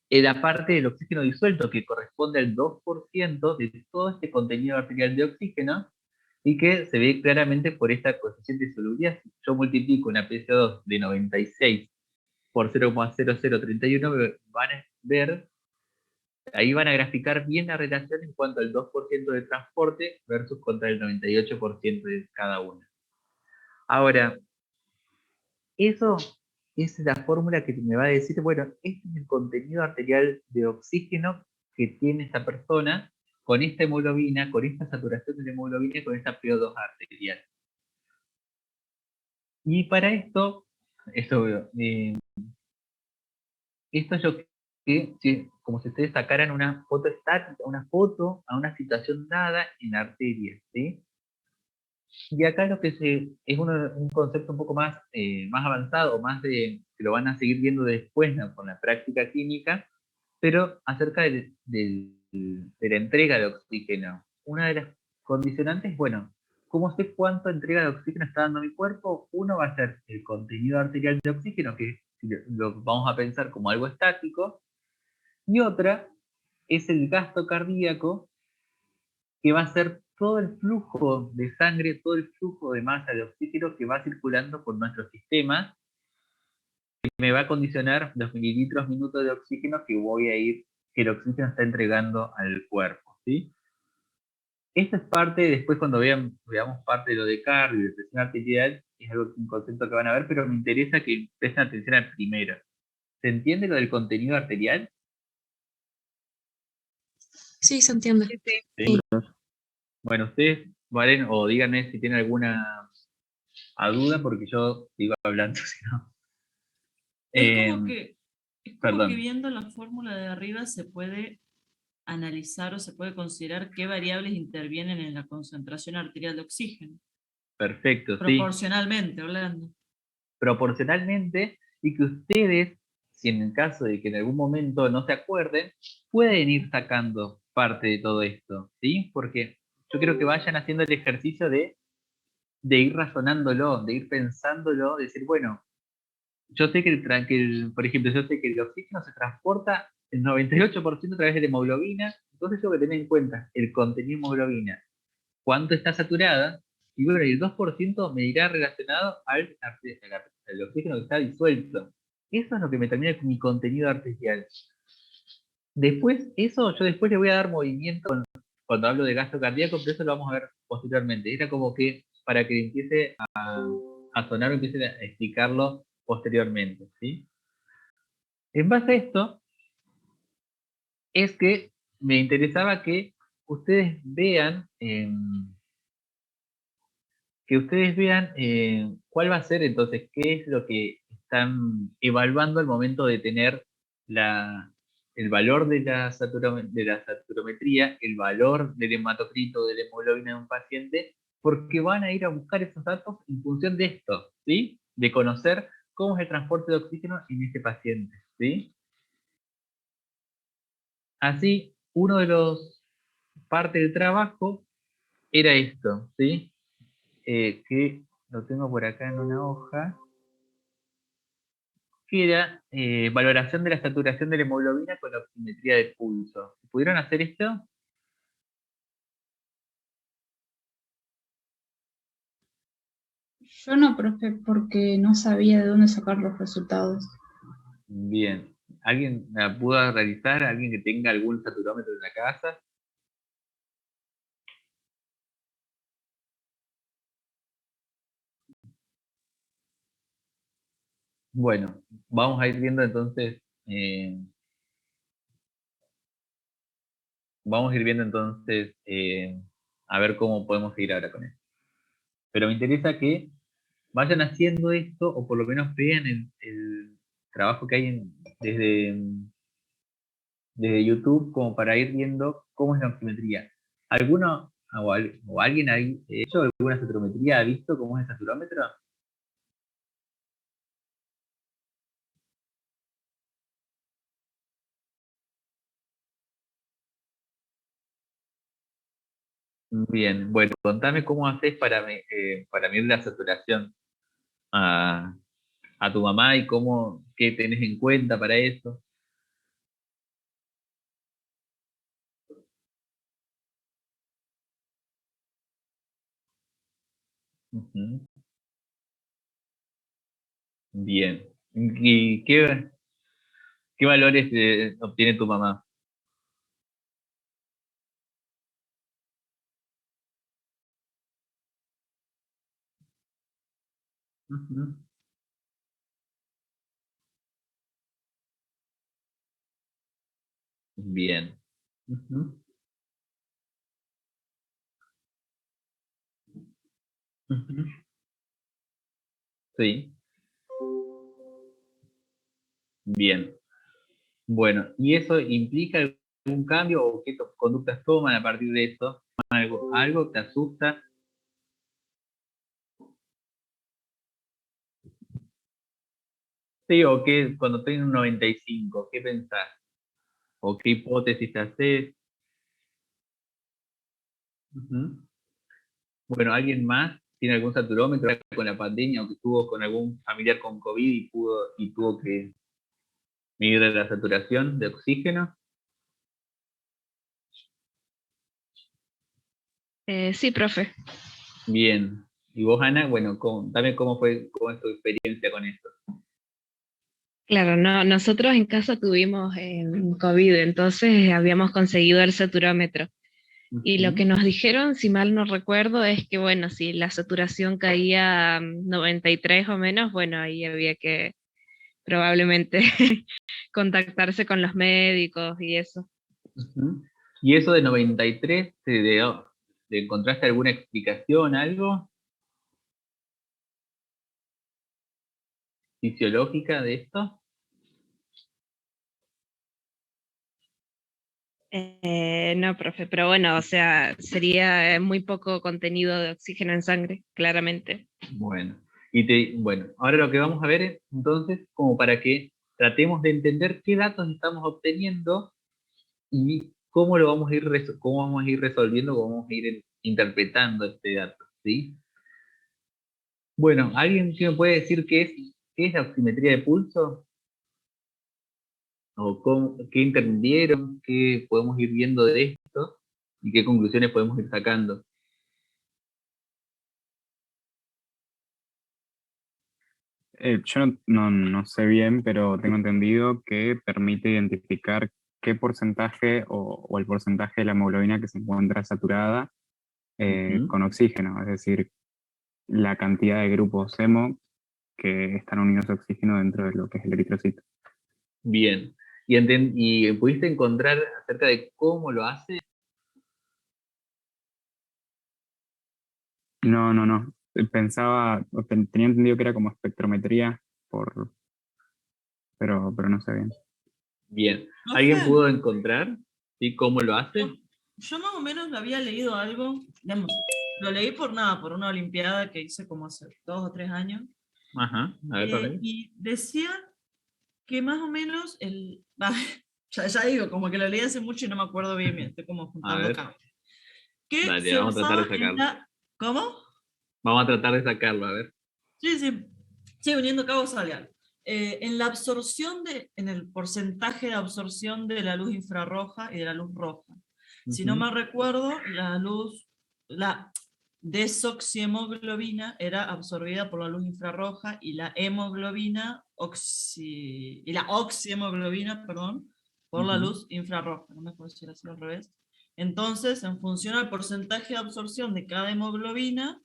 la parte del oxígeno disuelto que corresponde al 2% de todo este contenido arterial de oxígeno y que se ve claramente por esta coeficiente de solubilidad. Si yo multiplico una PCO2 de 96 por 0,0031, van a ver, ahí van a graficar bien la relación en cuanto al 2% de transporte versus contra el 98% de cada una. Ahora, eso es la fórmula que me va a decir, bueno, este es el contenido arterial de oxígeno que tiene esta persona con esta hemoglobina, con esta saturación de la hemoglobina y con esta PO2 arterial. Y para esto yo que como si ustedes sacaran una foto estática, una foto a una situación dada en arterias, ¿sí? Y acá lo que es un concepto un poco más, más avanzado, que lo van a seguir viendo después, ¿no?, con la práctica química, pero acerca de la entrega de oxígeno. Una de las condicionantes, bueno, ¿cómo sé cuánta entrega de oxígeno está dando mi cuerpo? Uno va a ser el contenido arterial de oxígeno, que lo vamos a pensar como algo estático, y otra es el gasto cardíaco, que va a ser todo el flujo de sangre, todo el flujo de masa de oxígeno que va circulando por nuestro sistema, que me va a condicionar los mililitros minutos de oxígeno que el oxígeno está entregando al cuerpo, ¿sí? Esta es parte, después cuando veamos parte de lo de cardio y de presión arterial, es un concepto que van a ver, pero me interesa que presten atención al primero. ¿Se entiende lo del contenido arterial? Sí, se entiende. Sí. Bueno, ustedes, Valen, o díganme si tienen alguna duda, porque yo sigo hablando, si no. Es como que Perdón. viendo la fórmula de arriba se puede analizar o se puede considerar qué variables intervienen en la concentración arterial de oxígeno. Perfecto, sí. Proporcionalmente hablando. Proporcionalmente, y que ustedes, si en el caso de que en algún momento no se acuerden, pueden ir sacando parte de todo esto, ¿sí? Porque yo quiero que vayan haciendo el ejercicio de ir razonándolo, de ir pensándolo, de decir, bueno, yo sé por ejemplo, yo sé que el oxígeno se transporta el 98% a través de la hemoglobina, entonces tengo que tener en cuenta el contenido de hemoglobina, cuánto está saturada, y bueno, y el 2% me irá relacionado al oxígeno que está disuelto. Eso es lo que me termina con mi contenido arterial. Después, yo después le voy a dar movimiento cuando hablo de gasto cardíaco, pero eso lo vamos a ver posteriormente. Era como que para que empiece a sonar o empiece a explicarlo posteriormente, ¿sí? En base a esto, es que me interesaba que ustedes vean cuál va a ser entonces, qué es lo que están evaluando al momento de tener el valor de la saturometría, el valor del hematocrito, de la hemoglobina de un paciente, porque van a ir a buscar esos datos en función de esto, ¿sí? De conocer cómo es el transporte de oxígeno en este paciente, ¿sí? Así, uno de los partes del trabajo era esto, ¿sí? Que lo tengo por acá en una hoja, que era valoración de la saturación de la hemoglobina con la oximetría de pulso. ¿Pudieron hacer esto? Yo no, profe, porque no sabía de dónde sacar los resultados. Bien. ¿Alguien la pudo realizar? ¿Alguien que tenga algún saturómetro en la casa? Bueno, vamos a ir viendo entonces, a ver cómo podemos seguir ahora con esto. Pero me interesa que vayan haciendo esto, o por lo menos vean el trabajo que hay desde de YouTube como para ir viendo cómo es la oximetría. ¿Alguno o alguien ha hecho alguna saturometría? ¿Ha visto cómo es el saturómetro? Bien, bueno, contame cómo haces para medir la saturación a, a tu mamá y qué tenés en cuenta para eso. Ujú. Bien. ¿Y qué valores obtiene tu mamá? Ujú. Bien. Ujú. Ujú. Sí, bien. Bueno, ¿y eso implica algún cambio o qué conductas toman a partir de eso? ¿Algo te asusta? Sí, o qué cuando tenés un 95, ¿qué pensás? ¿O qué hipótesis te haces? Ujú. Bueno, ¿alguien más tiene algún saturómetro con la pandemia o que estuvo con algún familiar con COVID y tuvo que medir la saturación de oxígeno? Sí, profe. Bien. ¿Y vos, Ana? Bueno, dame cómo es tu experiencia con esto. Claro, no, nosotros en casa tuvimos COVID, entonces habíamos conseguido el saturómetro. Y lo que Ujú. nos dijeron, si mal no recuerdo, es que, bueno, si la saturación caía a 93 o menos, bueno, ahí había que probablemente contactarse con los médicos y eso. Ujú. ¿Y eso de 93, ¿te encontraste alguna explicación, algo fisiológica de esto? No, profe, pero bueno, o sea, sería muy poco contenido de oxígeno en sangre, claramente. Bueno, bueno, ahora lo que vamos a ver es entonces como para que tratemos de entender qué datos estamos obteniendo y cómo cómo vamos a ir resolviendo, cómo vamos a ir interpretando este dato, ¿sí? Bueno, ¿alguien que me puede decir qué es la oximetría de pulso? ¿O qué entendieron? ¿Qué podemos ir viendo de esto? ¿Y qué conclusiones podemos ir sacando? Yo no sé bien, pero tengo entendido que permite identificar qué porcentaje o el porcentaje de la hemoglobina que se encuentra saturada Ujú. con oxígeno, es decir, la cantidad de grupos hemo que están unidos a oxígeno dentro de lo que es el eritrocito. Bien. ¿Y pudiste encontrar acerca de cómo lo hace? No. Tenía entendido que era como espectrometría, pero no sé bien. Bien. ¿Alguien Profe, pudo encontrar, sí, cómo lo hace? yo más o menos había leído algo, digamos, lo leí por nada, por una olimpiada que hice como hace 2 o 3 años, Ajá, a ver, Pamela. y decía que más o menos ya digo, como que lo leí hace mucho y no me acuerdo bien, estoy como A juntando ver, cabos, que dale, se vamos a tratar basaba de en sacarlo. ¿Cómo? Vamos a tratar de sacarlo, a ver. Sí, sí, sí, uniendo cabos sale algo. En la en el porcentaje de absorción de la luz infrarroja y de la luz roja. Si no Ujú. mal recuerdo, la desoxihemoglobina era absorbida por la luz infrarroja y la y la oxihemoglobina, perdón, por la Ujú. luz infrarroja. No me acuerdo si era así al revés. Entonces, en función al porcentaje de absorción de cada hemoglobina,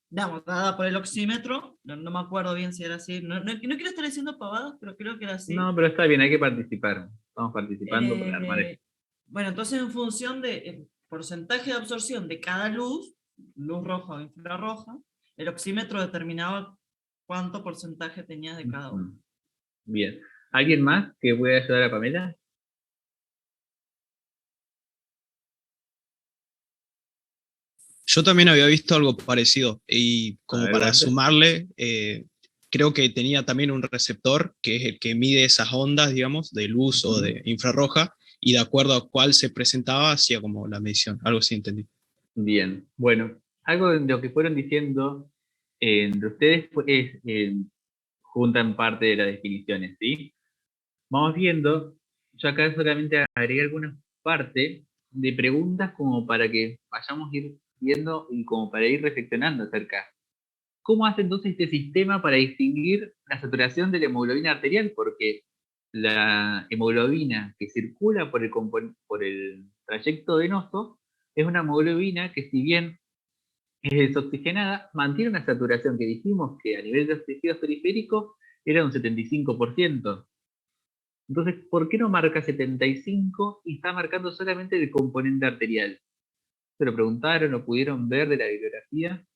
digamos, dada por el oxímetro, no me acuerdo bien si era así, no quiero estar diciendo pavadas, pero creo que era así. No, pero está bien, hay que participar. Estamos participando para armar Eh, esto. bueno, entonces en función del porcentaje de absorción de cada luz roja o infrarroja, el oxímetro determinaba cuánto porcentaje tenía de cada uno. Ujú. Bien. ¿Alguien más que pueda ayudar a Pamela? Yo también había visto algo parecido y como ver, para Dante. sumarle, creo que tenía también un receptor que es el que mide esas ondas, digamos, de luz o de infrarroja, y de acuerdo a cuál se presentaba, hacía como la medición, algo así entendí. Bien, bueno, algo de lo que fueron diciendo de ustedes juntan parte de las definiciones, ¿sí? Vamos viendo, yo acá solamente agregué algunas partes de preguntas como para que vayamos a ir viendo y como para ir reflexionando acerca. ¿Cómo hace entonces este sistema para distinguir la saturación de la hemoglobina arterial? Porque la hemoglobina que circula por el trayecto venoso es una hemoglobina que, si bien es desoxigenada, mantiene una saturación que dijimos que a nivel de los tejidos periféricos era un 75%. Entonces, ¿por qué no marca 75 y está marcando solamente el componente arterial? ¿Se lo preguntaron o pudieron ver de la bibliografía?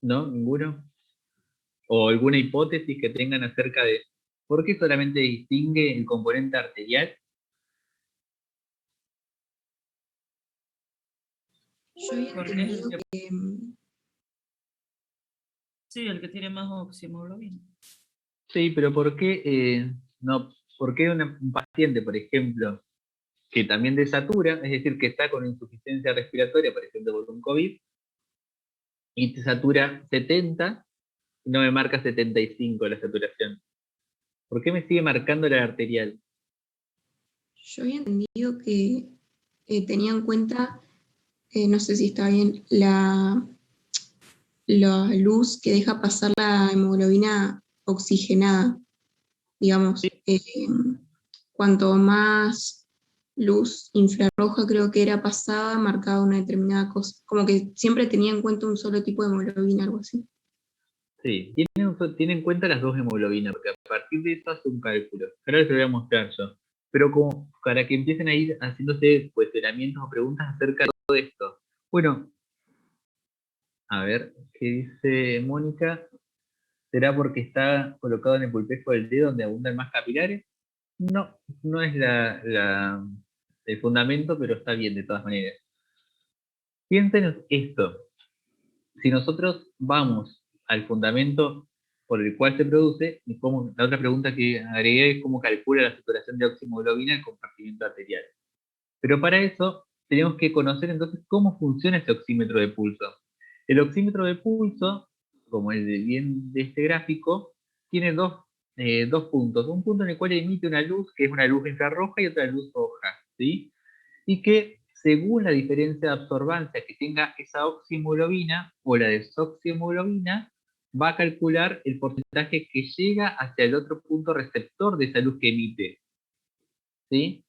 ¿No? ¿Ninguno? ¿O alguna hipótesis que tengan acerca de por qué solamente distingue el componente arterial? Yo había Porque es el entendido que, que, sí, el que tiene más oxihemoglobina. Sí, pero ¿por qué no? ¿Por qué un paciente, por ejemplo, que también desatura, es decir, que está con insuficiencia respiratoria, por ejemplo, por un COVID, y te satura 70, y no me marca 75 la saturación? ¿Por qué me sigue marcando la arterial? yo había entendido que tenía en cuenta, no sé si está bien, la luz que deja pasar la hemoglobina oxigenada, digamos. Cuanto más luz infrarroja creo que era pasada, marcaba una determinada cosa. Como que siempre tenía en cuenta un solo tipo de hemoglobina, algo así. Sí, tiene en cuenta las dos hemoglobinas, porque a partir de eso hace un cálculo. Ahora les lo voy a mostrar yo. Pero como para que empiecen a ir haciéndose cuestionamientos o preguntas acerca de todo esto. Bueno, a ver, ¿qué dice Mónica? ¿Será porque está colocado en el pulpejo del dedo donde abundan más capilares? No, no es el fundamento, pero está bien de todas maneras. Piensen esto. Si nosotros vamos al fundamento por el cual se produce, y la otra pregunta que agregué es cómo calcula la saturación de oxihemoglobina el compartimiento arterial. Pero para eso tenemos que conocer entonces cómo funciona ese oxímetro de pulso. El oxímetro de pulso, como el de bien de este gráfico, tiene dos puntos. Un punto en el cual emite una luz, que es una luz infrarroja, y otra luz roja, ¿sí? Y que según la diferencia de absorbancia que tenga esa oxihemoglobina o la desoxihemoglobina, va a calcular el porcentaje que llega hacia el otro punto receptor de esa luz que emite, ¿sí?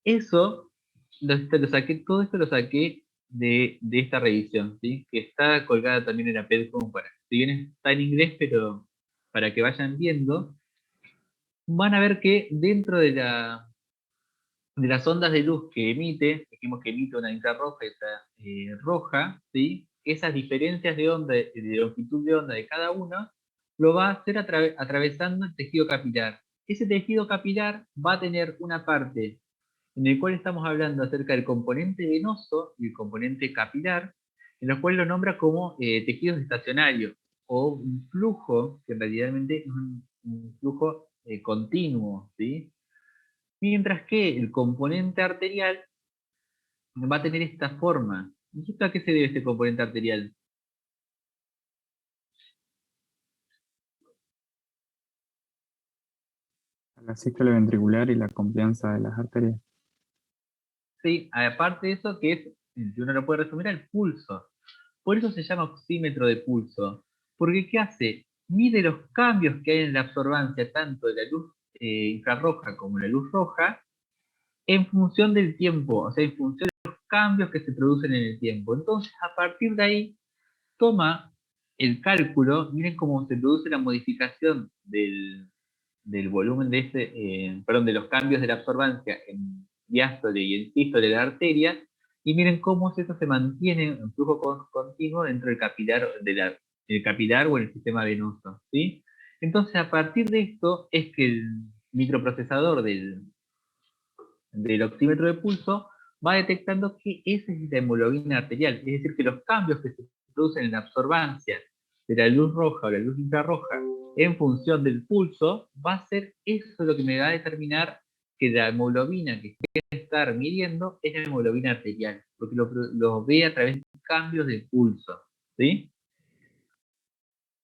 Eso todo esto lo saqué de esta revisión, ¿sí? Que está colgada también en la PED, como si bien está en inglés, pero para que vayan viendo, van a ver que dentro de las ondas de luz que emite, dijimos que emite una infrarroja y otra roja, ¿sí? Esas diferencias de onda, de longitud de onda de cada uno, lo va a hacer atravesando el tejido capilar. Ese tejido capilar va a tener una parte en el cual estamos hablando acerca del componente venoso y el componente capilar, en los cuales lo nombra como tejidos estacionarios, o un flujo, que en realidad es un flujo continuo, ¿sí? Mientras que el componente arterial va a tener esta forma. ¿Y esto a qué se debe este componente arterial? La sístole ventricular y la complianza de las arterias. Sí, aparte de eso, que es, si uno lo puede resumir, al pulso. Por eso se llama oxímetro de pulso. Porque ¿qué hace? Mide los cambios que hay en la absorbancia tanto de la luz infrarroja como la luz roja en función del tiempo, o sea, en función de los cambios que se producen en el tiempo. Entonces, a partir de ahí, toma el cálculo, miren cómo se produce la modificación del volumen de los cambios de la absorbancia en diástole y en sístole de la arteria, y miren cómo esto se mantiene en flujo continuo dentro del capilar, el capilar o el sistema venoso, ¿sí? Entonces, a partir de esto es que el microprocesador del oxímetro de pulso va detectando que esa es la hemoglobina arterial, es decir, que los cambios que se producen en la absorbancia de la luz roja o la luz infrarroja en función del pulso, va a ser eso lo que me va a determinar que la hemoglobina que quiere estar midiendo es la hemoglobina arterial, porque lo ve a través de cambios de pulso, ¿sí?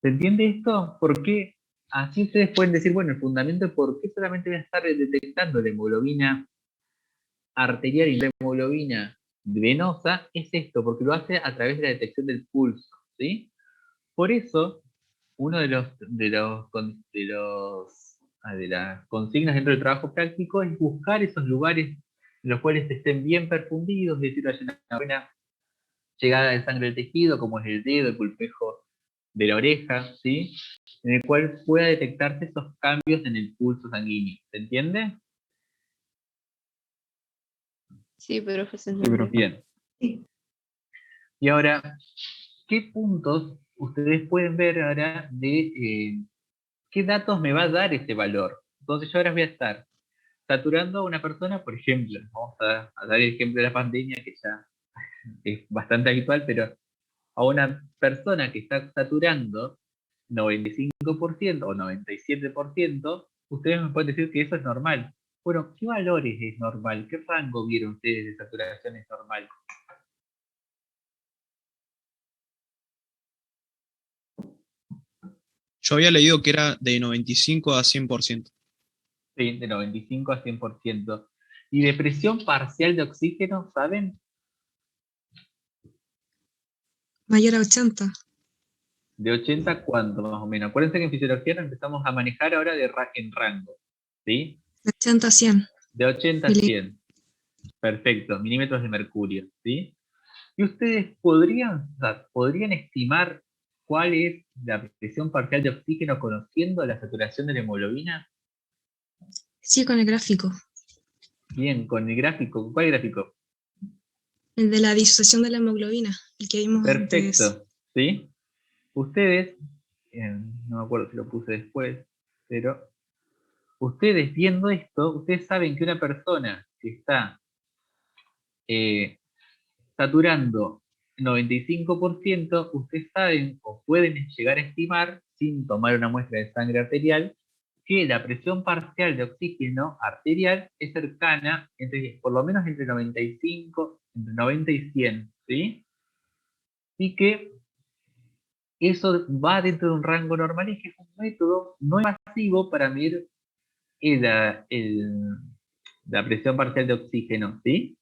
¿Se entiende esto? Porque así ustedes pueden decir, bueno, el fundamento de por qué solamente voy a estar detectando la hemoglobina arterial y la hemoglobina venosa es esto, porque lo hace a través de la detección del pulso, ¿sí? Por eso, uno de las consignas dentro del trabajo práctico es buscar esos lugares en los cuales estén bien perfundidos, es decir, haya una buena llegada de sangre al tejido, como es el dedo, el pulpejo de la oreja, ¿sí? En el cual pueda detectarse esos cambios en el pulso sanguíneo. ¿Se entiende? Sí, profe, se Sí, entendió. profe. Bien. Sí. Y ahora, ¿qué puntos ustedes pueden ver ahora de qué datos me va a dar este valor? Entonces yo ahora voy a estar saturando a una persona, por ejemplo, vamos a dar el ejemplo de la pandemia, que ya es bastante habitual, pero a una persona que está saturando 95% o 97%, ustedes me pueden decir que eso es normal. Bueno, ¿qué valores es normal? ¿Qué rango vieron ustedes de saturación es normal? Yo había leído que era de 95 a 100%. Sí, de 95 a 100%. ¿Y de presión parcial de oxígeno, saben? Mayor a 80. ¿De 80 a cuánto más o menos? Acuérdense que en fisiología lo empezamos a manejar ahora en rango, ¿sí? De 80 a 100. De 80 a 100. Perfecto, milímetros de mercurio, ¿sí? ¿Y ustedes podrían estimar cuál es la presión parcial de oxígeno conociendo la saturación de la hemoglobina? Sí, con el gráfico. Bien, con el gráfico. ¿Cuál gráfico? El de la disociación de la hemoglobina, el que vimos antes. Perfecto, ¿sí? Ustedes, no me acuerdo si lo puse después, pero ustedes viendo esto, ustedes saben que una persona que está saturando 95%, ustedes saben o pueden llegar a estimar, sin tomar una muestra de sangre arterial, que la presión parcial de oxígeno arterial es cercana, por lo menos entre 95, entre 90 y 100, ¿sí? Y que eso va dentro de un rango normal y que es un método no invasivo para medir la presión parcial de oxígeno, ¿sí?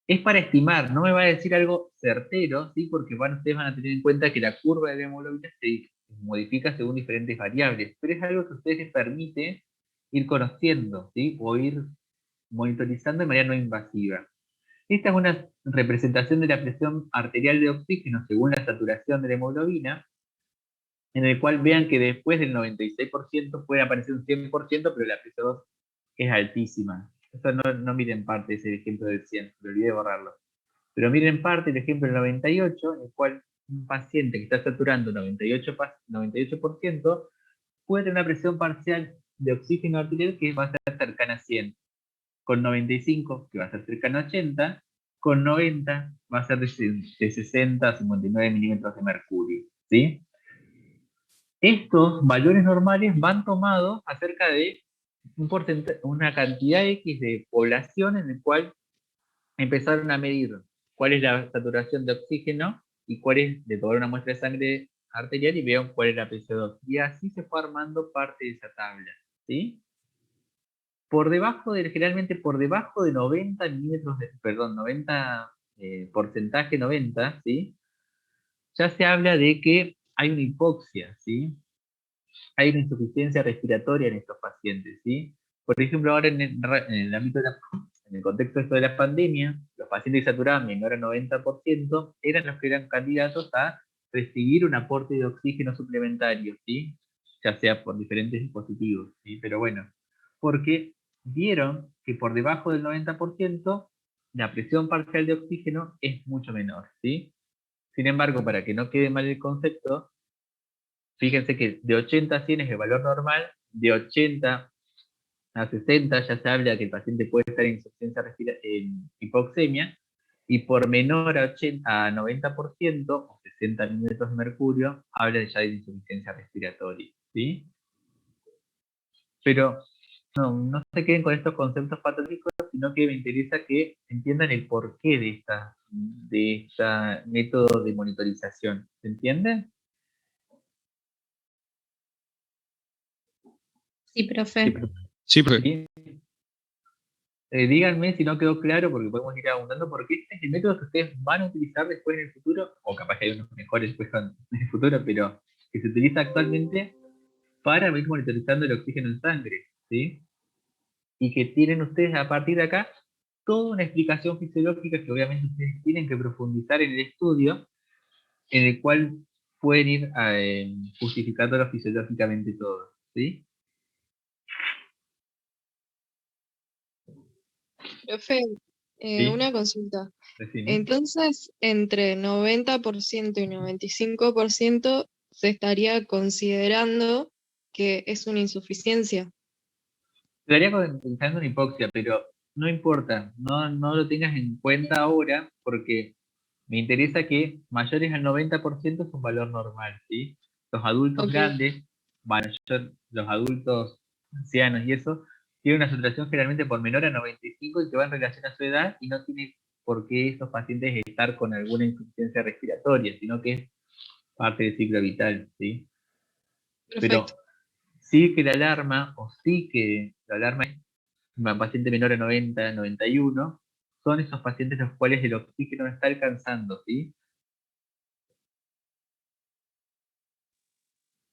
Es para estimar, no me va a decir algo certero, ¿sí? Porque ustedes van a tener en cuenta que la curva de la hemoglobina se modifica según diferentes variables, pero es algo que a ustedes les permite ir conociendo, ¿sí? O ir monitorizando de manera no invasiva. Esta es una representación de la presión arterial de oxígeno según la saturación de la hemoglobina, en el cual vean que después del 96% puede aparecer un 100%, pero la presión es altísima. Eso no miren parte de ese ejemplo del 100, me olvidé de borrarlo. Pero miren parte el ejemplo del 98, en el cual un paciente que está saturando 98% puede tener una presión parcial de oxígeno arterial que va a ser cercana a 100, con 95 que va a ser cercana a 80, con 90 va a ser de 60 a 59 milímetros de mercurio, ¿sí? Estos valores normales van tomados acerca de una cantidad X de población en el cual empezaron a medir cuál es la saturación de oxígeno y cuál es de tomar una muestra de sangre arterial y vean cuál es la PCO2. Y así se fue armando parte de esa tabla, ¿sí? Generalmente por debajo de 90 milímetros de, perdón, 90, porcentaje 90, ¿sí? Ya se habla de que hay una hipoxia, ¿sí? Hay una insuficiencia respiratoria en estos pacientes, ¿sí? Por ejemplo, ahora en el ámbito en el contexto de esto de la pandemia, los pacientes que saturaban menor a 90% eran los que eran candidatos a recibir un aporte de oxígeno suplementario, ¿sí? Ya sea por diferentes dispositivos, ¿sí? Pero bueno, porque vieron que por debajo del 90% la presión parcial de oxígeno es mucho menor, ¿sí? Sin embargo, para que no quede mal el concepto, fíjense que de 80 a 100 es el valor normal, de 80 a 60 ya se habla que el paciente puede estar en insuficiencia en hipoxemia, y por menor a, 80, a 90% o 60 milímetros de mercurio, habla ya de insuficiencia respiratoria, ¿sí? Pero no se queden con estos conceptos patológicos, sino que me interesa que entiendan el porqué de esta método de monitorización. ¿Se entiende? Sí, profe. Sí, profe. ¿Sí? Díganme si no quedó claro, porque podemos ir abundando, porque este es el método que ustedes van a utilizar después en el futuro, o capaz que hay unos mejores después en el futuro, pero que se utiliza actualmente para ir monitorizando el oxígeno en sangre, ¿sí? Y que tienen ustedes a partir de acá toda una explicación fisiológica que obviamente ustedes tienen que profundizar en el estudio, en el cual pueden ir justificándolo fisiológicamente todo, ¿sí? Profe, ¿Sí? una consulta. Decime. Entonces, entre 90% y 95% se estaría considerando que es una insuficiencia. Estaría pensando en hipoxia, pero no importa, no lo tengas en cuenta ahora, porque me interesa que mayores al 90% es un valor normal, ¿sí? Los adultos Ok, grandes, los adultos ancianos y eso, tienen una saturación generalmente por menor a 95 y que va en relación a su edad, y no tiene por qué esos pacientes estar con alguna insuficiencia respiratoria, sino que es parte del ciclo vital, ¿sí? perfecto. Pero sí que la alarma, o sí que la alarma es un paciente menor a 90, 91, son esos pacientes los cuales el oxígeno no está alcanzando, ¿sí?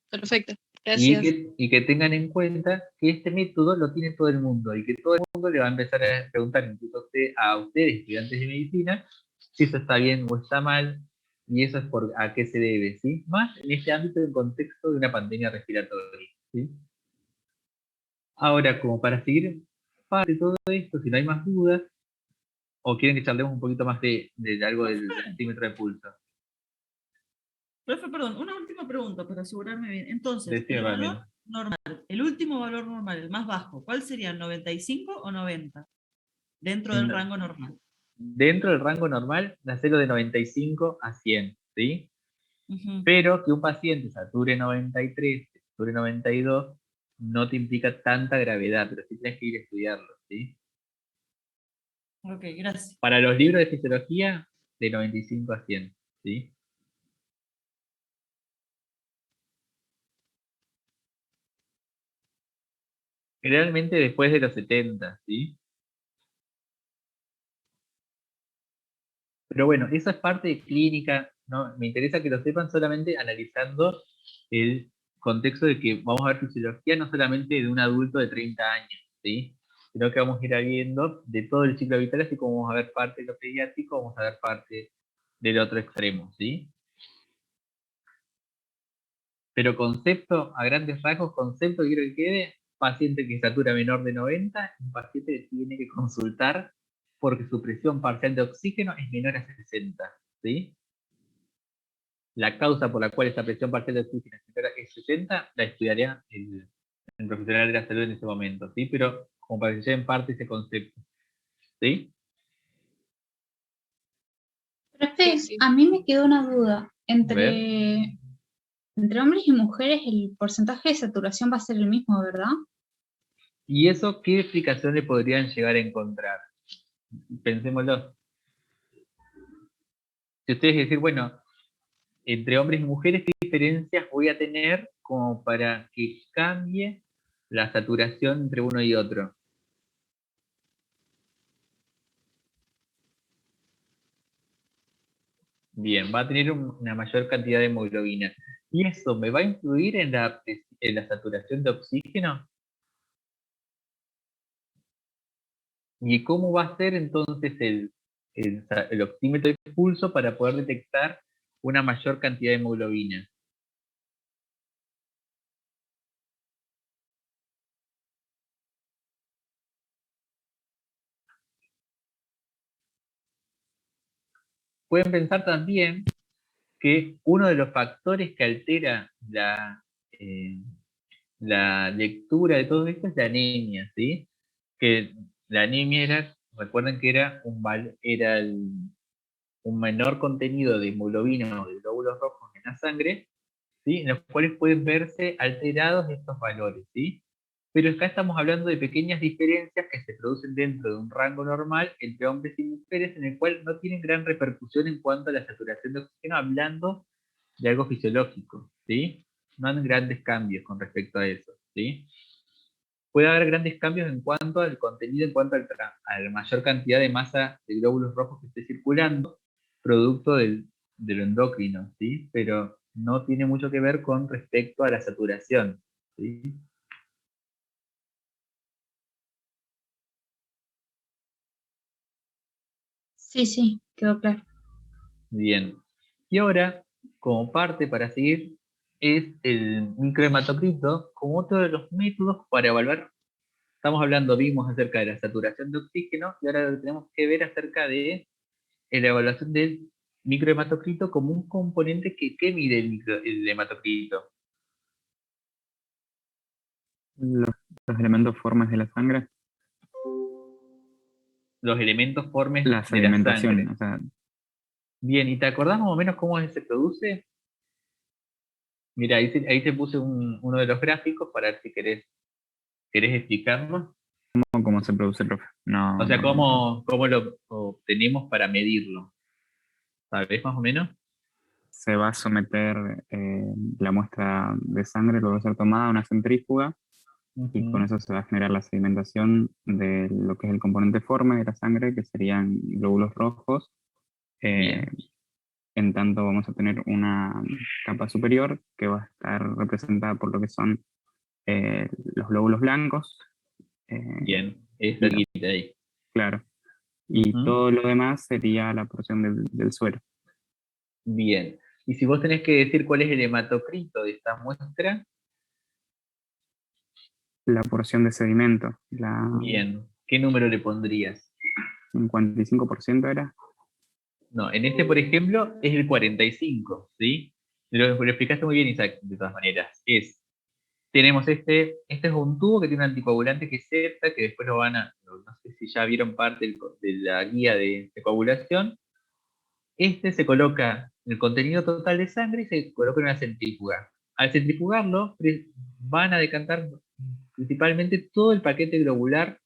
Perfecto. Gracias. Y que tengan en cuenta que este método lo tiene todo el mundo, y que todo el mundo le va a empezar a preguntar, incluso a ustedes, estudiantes de medicina, si eso está bien o está mal, y eso es a qué se debe, ¿sí? Más en este ámbito del contexto de una pandemia respiratoria, ¿sí? Ahora, como para seguir parte de todo esto, si no hay más dudas, o quieren que charlemos un poquito más de algo del Profe, oxímetro de pulso. profe, perdón, una última pregunta para asegurarme bien. Entonces, Decime, el Pamela. valor normal, el último valor normal, el más bajo, ¿cuál sería? ¿95 o 90? Dentro del rango normal. Dentro del rango normal, hacerlo de 95 a 100, ¿sí? Ujú. Pero que un paciente sature 93, sature 92, no te implica tanta gravedad, pero sí tienes que ir a estudiarlo, ¿sí? Ok, gracias. Para los libros de fisiología, de 95 a 100, ¿sí? Generalmente después de los 70, ¿sí? Pero bueno, eso es parte de clínica, ¿no? Me interesa que lo sepan solamente analizando el contexto de que vamos a ver fisiología no solamente de un adulto de 30 años, ¿sí? Sino que vamos a ir viendo de todo el ciclo vital, así como vamos a ver parte de lo pediátrico, vamos a ver parte del otro extremo, ¿sí? Pero concepto, a grandes rasgos, concepto quiero que quede: paciente que satura menor de 90, un paciente que tiene que consultar porque su presión parcial de oxígeno es menor a 60, ¿sí? La causa por la cual esta presión parcial de oxígeno es 60 la estudiaría el profesional de la salud en ese momento, ¿sí? Pero como para que lleve en parte ese concepto, ¿sí? Profe, Sí. a mí me quedó una duda. A ver. Entre hombres y mujeres el porcentaje de saturación va a ser el mismo, ¿verdad? ¿Y eso qué explicación le podrían llegar a encontrar? Pensémoslo. Si ustedes decir, bueno, entre hombres y mujeres, ¿qué diferencias voy a tener como para que cambie la saturación entre uno y otro? Bien, va a tener una mayor cantidad de hemoglobina. ¿Y eso me va a influir en la saturación de oxígeno? ¿Y cómo va a ser entonces el oxímetro de pulso para poder detectar una mayor cantidad de hemoglobina? pueden pensar también que uno de los factores que altera la lectura de todo esto es la anemia, ¿sí? Que la anemia recuerden que era un menor contenido de hemoglobina o de glóbulos rojos en la sangre, ¿sí? En los cuales pueden verse alterados estos valores, ¿sí? Pero acá estamos hablando de pequeñas diferencias que se producen dentro de un rango normal entre hombres y mujeres, en el cual no tienen gran repercusión en cuanto a la saturación de oxígeno, hablando de algo fisiológico, ¿sí? No hay grandes cambios con respecto a eso, ¿sí? Puede haber grandes cambios en cuanto al contenido, en cuanto a la mayor cantidad de masa de glóbulos rojos que esté circulando, producto de lo endocrino, ¿sí? Pero no tiene mucho que ver con respecto a la saturación, ¿sí? Sí, quedó claro. Bien. Y ahora, como parte para seguir, es el microhematocrito como otro de los métodos para evaluar. Vimos acerca de la saturación de oxígeno y ahora tenemos que ver acerca de la evaluación del microhematocrito como un componente que mide el hematocrito. Los elementos formes de la sangre. Los elementos formes La de la sedimentación, sangre. o sea, Bien, ¿y te acordás más o menos cómo se produce? Mira, ahí te puse uno de los gráficos para ver si querés explicarnos. ¿cómo se produce, profe? No, O sea, no. cómo lo obtenemos para medirlo. ¿Sabés más o menos? Se va a someter la muestra de sangre, luego de ser tomada a una centrífuga, y con eso se va a generar la sedimentación de lo que es el componente forme de la sangre, que serían glóbulos rojos. En tanto vamos a tener una capa superior que va a estar representada por lo que son los glóbulos blancos. Bien, eso aquí ahí. Claro. Y todo lo demás sería la porción del suero. Bien. Y si vos tenés que decir cuál es el hematocrito de esta muestra. La porción de sedimento. Bien. ¿Qué número le pondrías? 55% era. No, en este, por ejemplo, es el 45, ¿sí? Lo explicaste muy bien, Isaac, de todas maneras. Tenemos este es un tubo que tiene un anticoagulante que es Z, que después no sé si ya vieron parte de la guía de coagulación. Se coloca el contenido total de sangre y se coloca en una centrífuga. Al centrifugarlo, van a decantar principalmente todo el paquete globular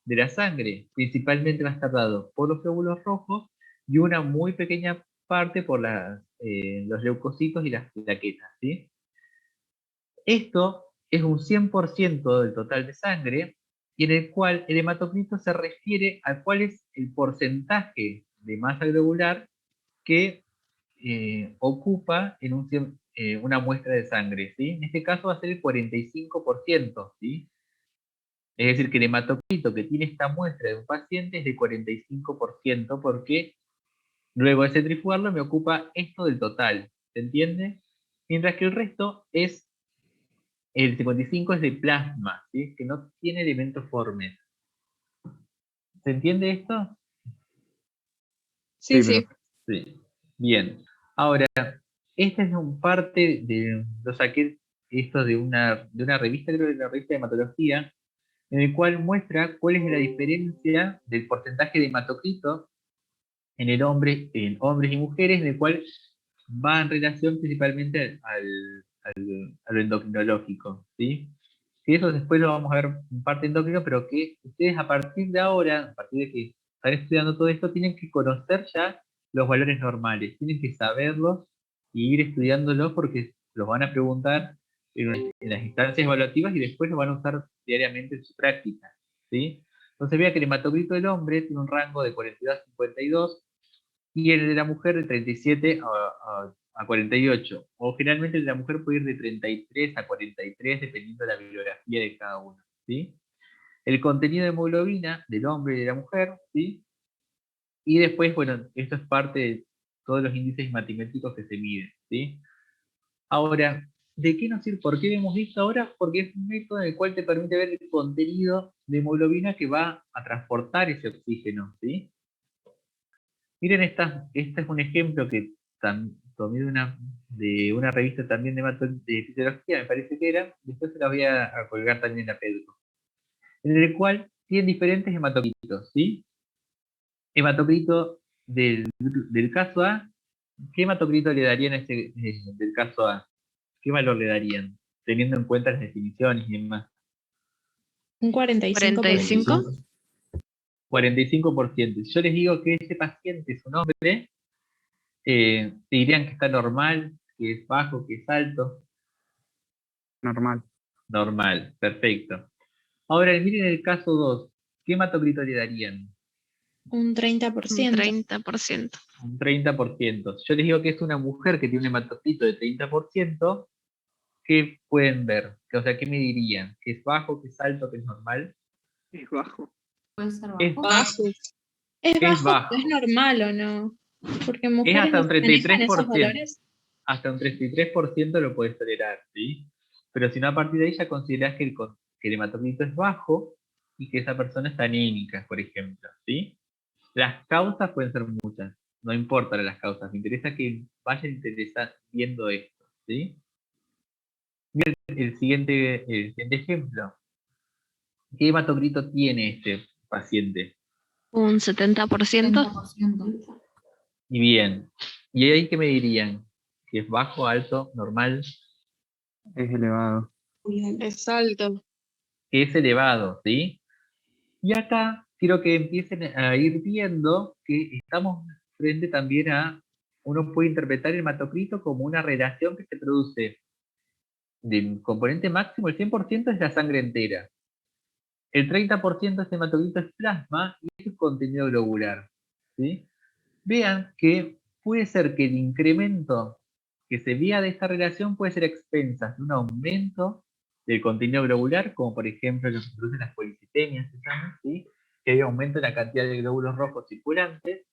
de la sangre. Principalmente va a estar dado por los glóbulos rojos y una muy pequeña parte por los leucocitos y las plaquetas, ¿sí? Esto es un 100% del total de sangre, y en el cual el hematocrito se refiere a cuál es el porcentaje de masa globular que ocupa en una muestra de sangre, ¿sí? En este caso va a ser el 45%, ¿sí? Es decir, que el hematocrito que tiene esta muestra de un paciente es de 45%, porque luego de centrifugarlo me ocupa esto del total, ¿se entiende? Mientras que el resto el 55 es de plasma, ¿sí? Que no tiene elementos formes. ¿Se entiende esto? Sí. Sí. Bien. Ahora, esta es un parte lo saqué esto de una revista, creo que de la revista de hematología, en el cual muestra cuál es la diferencia del porcentaje de hematocrito en hombres y mujeres, en el cual va en relación principalmente a lo endocrinológico, ¿sí? Que eso después lo vamos a ver en parte endocrino, pero que ustedes a partir de ahora, a partir de que están estudiando todo esto, tienen que conocer ya los valores normales, tienen que saberlos y ir estudiándolos porque los van a preguntar en las instancias evaluativas y después los van a usar diariamente en su práctica, ¿sí? Entonces vea que el hematocrito del hombre tiene un rango de 42 a 52 y el de la mujer de 37 a 48. O generalmente el de la mujer puede ir de 33 a 43 dependiendo de la bibliografía de cada uno, ¿sí? El contenido de hemoglobina del hombre y de la mujer, ¿sí? Y después, bueno, esto es parte de todos los índices matemáticos que se miden, ¿sí? Ahora, ¿de qué nos sirve? ¿Por qué hemos visto ahora? Porque es un método en el cual te permite ver el contenido de hemoglobina que va a transportar ese oxígeno, ¿sí? Miren, este es un ejemplo que tomé de una revista también de fisiología, me parece que era, después se la voy a colgar también en la PEDCO, en el cual tienen diferentes hematocritos, ¿sí? Hematocrito del caso A, ¿qué hematocrito le darían del caso A? ¿Qué valor le darían? Teniendo en cuenta las definiciones y demás. Un 45%. 45%. Si yo les digo que ese paciente es un hombre, te dirían que está normal, que es bajo, que es alto. Normal. Normal, perfecto. Ahora, miren el caso 2. ¿Qué hematocrito le darían? Un 30%. Un 30%. Un 30%. Si yo les digo que es una mujer que tiene un hematocrito de 30%, ¿qué pueden ver? O sea, ¿qué me dirían? ¿Que es bajo, que es alto, que es normal? Es bajo. Puede ser Es bajo. Bajo. ¿Es bajo, bajo. ¿Es normal o no? Porque Es mujeres hasta un no manejan esos 33%. valores. Hasta un 33% lo puedes tolerar, ¿sí? Pero si no, a partir de ahí ya considerás que el hematocrito es bajo y que esa persona está anímica, por ejemplo, ¿sí? Las causas pueden ser muchas, no importan las causas, me interesa que vayan viendo esto, ¿sí? Miren el siguiente ejemplo. ¿Qué hematocrito tiene este paciente? Un 70%. 70%. Y bien, ¿y ahí qué me dirían? ¿Que es bajo, alto, normal? Es elevado. Es alto. Que es elevado, ¿sí? Y acá quiero que empiecen a ir viendo que estamos frente también uno puede interpretar el hematocrito como una relación que se produce del componente máximo, el 100% es la sangre entera. El 30% de este hematocrito es plasma y es el contenido globular, ¿sí? Vean que puede ser que el incremento que se vea de esta relación puede ser a expensas de un aumento del contenido globular, como por ejemplo lo que producen las policitemias, se llaman, ¿sí? Que hay aumento en la cantidad de glóbulos rojos circulantes,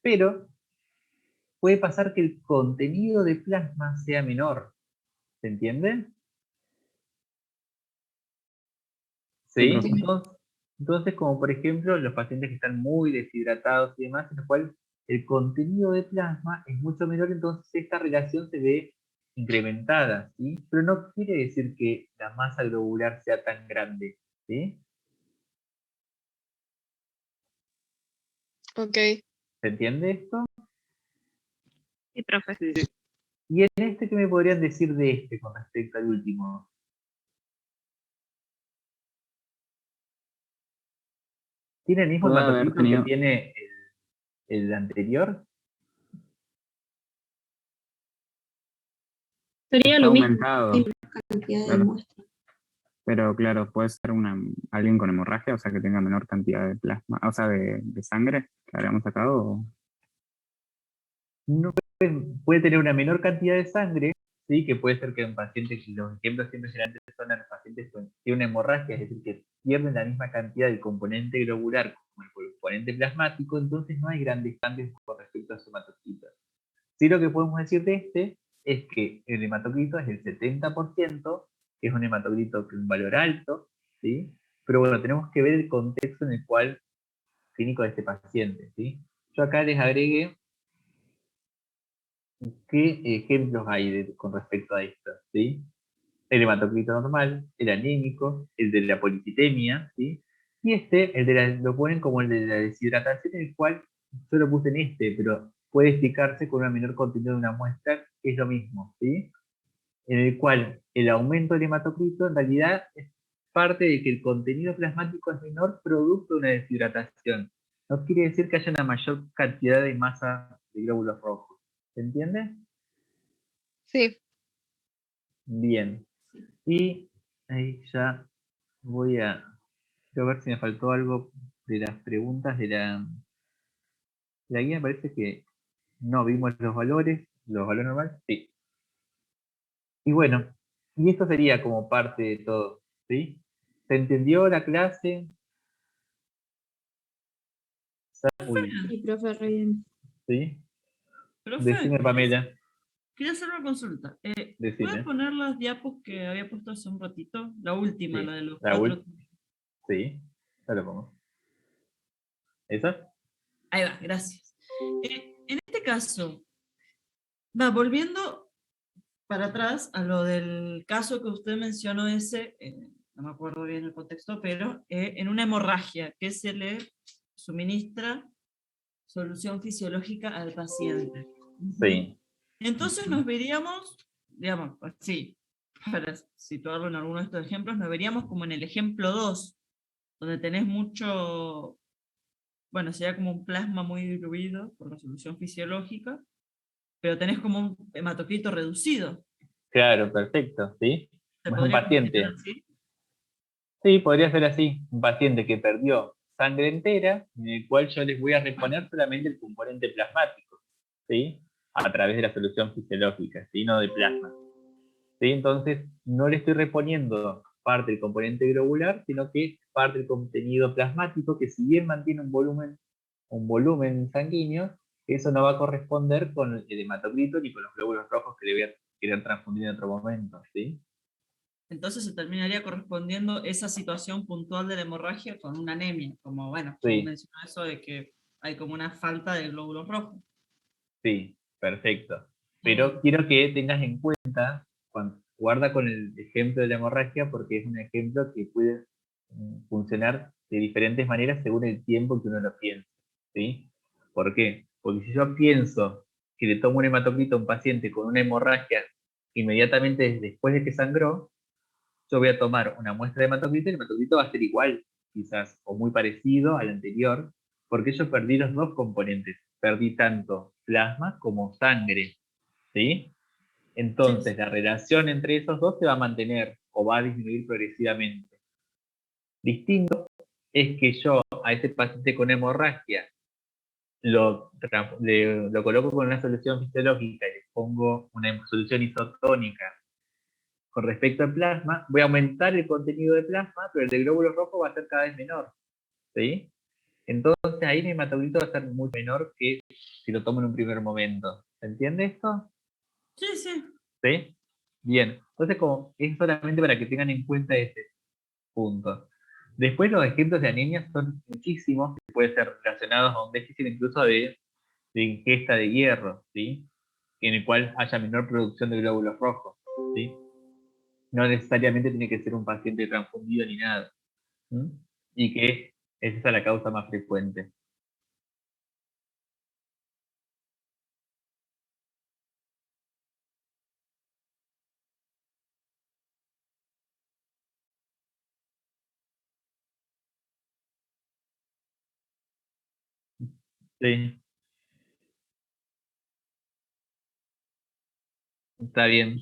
pero puede pasar que el contenido de plasma sea menor. ¿Se entiende? Sí, ¿Sí? profe. Entonces, como por ejemplo, los pacientes que están muy deshidratados y demás, en los cuales el contenido de plasma es mucho menor, entonces esta relación se ve incrementada, ¿sí? Pero no quiere decir que la masa globular sea tan grande, ¿sí? Ok. ¿Se entiende esto? Sí, profe. Y en este, ¿qué me podrían decir de este con respecto al último? ¿Tiene el mismo Puede haber hematocrito que tenido, tiene el anterior? Sería está lo mismo. aumentado, Cantidad de claro. muestras. Pero claro, puede ser alguien con hemorragia, o sea, que tenga menor cantidad de plasma, o sea, de sangre que habríamos sacado. No puede tener una menor cantidad de sangre, ¿sí? Que puede ser que un paciente, los ejemplos siempre generalmente son a los pacientes que tienen una hemorragia, es decir, que pierden la misma cantidad del componente globular como el componente plasmático, entonces no hay grandes cambios con respecto a su hematocrito. Sí, lo que podemos decir de este es que el hematocrito es del 70%, que es un hematocrito con un valor alto, ¿sí? Pero bueno, tenemos que ver el contexto en el cual clínico de este paciente, ¿sí? Yo acá les agregué qué ejemplos hay con respecto a esto, ¿sí? El hematocrito normal, el anémico, el de la policitemia, ¿sí? Y lo ponen como el de la deshidratación, el cual yo lo puse en pero puede explicarse con un menor contenido de una muestra, que es lo mismo, ¿sí? En el cual el aumento del hematocrito en realidad es parte de que el contenido plasmático es menor producto de una deshidratación. No quiere decir que haya una mayor cantidad de masa de glóbulos rojos. ¿Se entiende? Sí. Bien. Y ahí ya quiero ver si me faltó algo de las preguntas de la guía. Me parece que no vimos los valores normales. Sí. Y bueno, y esto sería como parte de todo, ¿sí? ¿Se entendió la clase? Uy, Sí, profe, re bien. ¿sí? Profe, Decime, Pamela. quería hacer una consulta. ¿Puedes Decime. poner las diapos que había puesto hace un ratito? La última, Sí, la de los la 4. Sí, ya lo pongo. ¿Esa? Ahí va, gracias. En este caso, volviendo para atrás a lo del caso que usted mencionó ese, no me acuerdo bien el contexto, pero en una hemorragia que se le suministra solución fisiológica al paciente. Sí. Entonces nos veríamos, digamos, sí, para situarlo en alguno de estos ejemplos, nos veríamos como en el ejemplo 2, donde tenés mucho, bueno, sería como un plasma muy diluido por la solución fisiológica, pero tenés como un hematocrito reducido. Claro, perfecto, ¿sí? ¿Se Es un podría paciente. compaginar así? Sí, podría ser así. Un paciente que perdió sangre entera, en el cual yo les voy a reponer solamente el componente plasmático, ¿sí? A través de la solución fisiológica, ¿sí? No de plasma. ¿Sí? Entonces, no le estoy reponiendo parte del componente globular, sino que parte del contenido plasmático, que si bien mantiene un volumen sanguíneo, eso no va a corresponder con el hematocrito ni con los glóbulos rojos que le voy a querer transfundir en otro momento, ¿sí? Entonces se terminaría correspondiendo esa situación puntual de la hemorragia con una anemia, como, bueno, Sí. como mencionó eso de que hay como una falta de glóbulos rojos. Sí, perfecto. Pero quiero que tengas en cuenta, guarda con el ejemplo de la hemorragia, porque es un ejemplo que puede funcionar de diferentes maneras según el tiempo que uno lo piense, ¿sí? ¿Por qué? Porque si yo pienso que le tomo un hematocrito a un paciente con una hemorragia inmediatamente después de que sangró, yo voy a tomar una muestra de hematocrito y el hematocrito va a ser igual, quizás, o muy parecido al anterior, porque yo perdí los dos componentes. Perdí tanto plasma como sangre, ¿sí? Entonces, la relación entre esos dos se va a mantener o va a disminuir progresivamente. Distinto es que yo a ese paciente con hemorragia lo coloco con una solución fisiológica y le pongo una solución isotónica con respecto al plasma, voy a aumentar el contenido de plasma, pero el de glóbulos rojos va a ser cada vez menor, ¿sí? Entonces ahí el hematocrito va a ser mucho menor que si lo tomo en un primer momento. ¿Se entiende esto? Sí, sí. ¿Sí? Bien. Entonces como es solamente para que tengan en cuenta ese punto. Después los ejemplos de anemia son muchísimos, que pueden ser relacionados a un déficit incluso de ingesta de hierro, ¿sí? En el cual haya menor producción de glóbulos rojos, ¿sí? No necesariamente tiene que ser un paciente transfundido ni nada. ¿Mm? Y que es esa la causa más frecuente. Sí, está bien.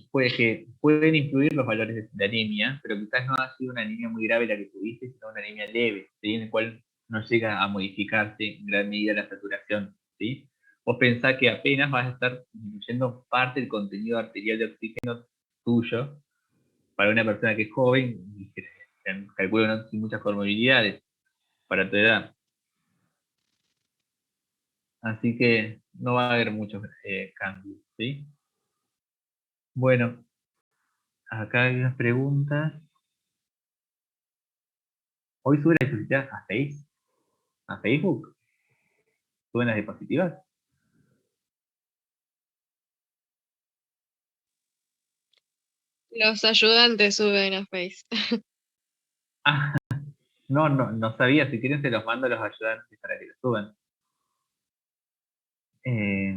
Pueden influir los valores de anemia, pero quizás no ha sido una anemia muy grave la que tuviste, sino una anemia leve, ¿sí? En el cual no llega a modificarse en gran medida la saturación, ¿sí? Vos pensás que apenas vas a estar disminuyendo parte del contenido arterial de oxígeno tuyo para una persona que es joven y que calculo no sin muchas comorbilidades para tu edad. Así que no va a haber muchos cambios, ¿sí? Bueno, acá hay unas preguntas. Hoy sube la disponibilidad a Facebook. ¿Suben las diapositivas? Los ayudantes suben a Face. Ah, no sabía. Si quieren se los mando a los ayudantes para que lo suban. Eh,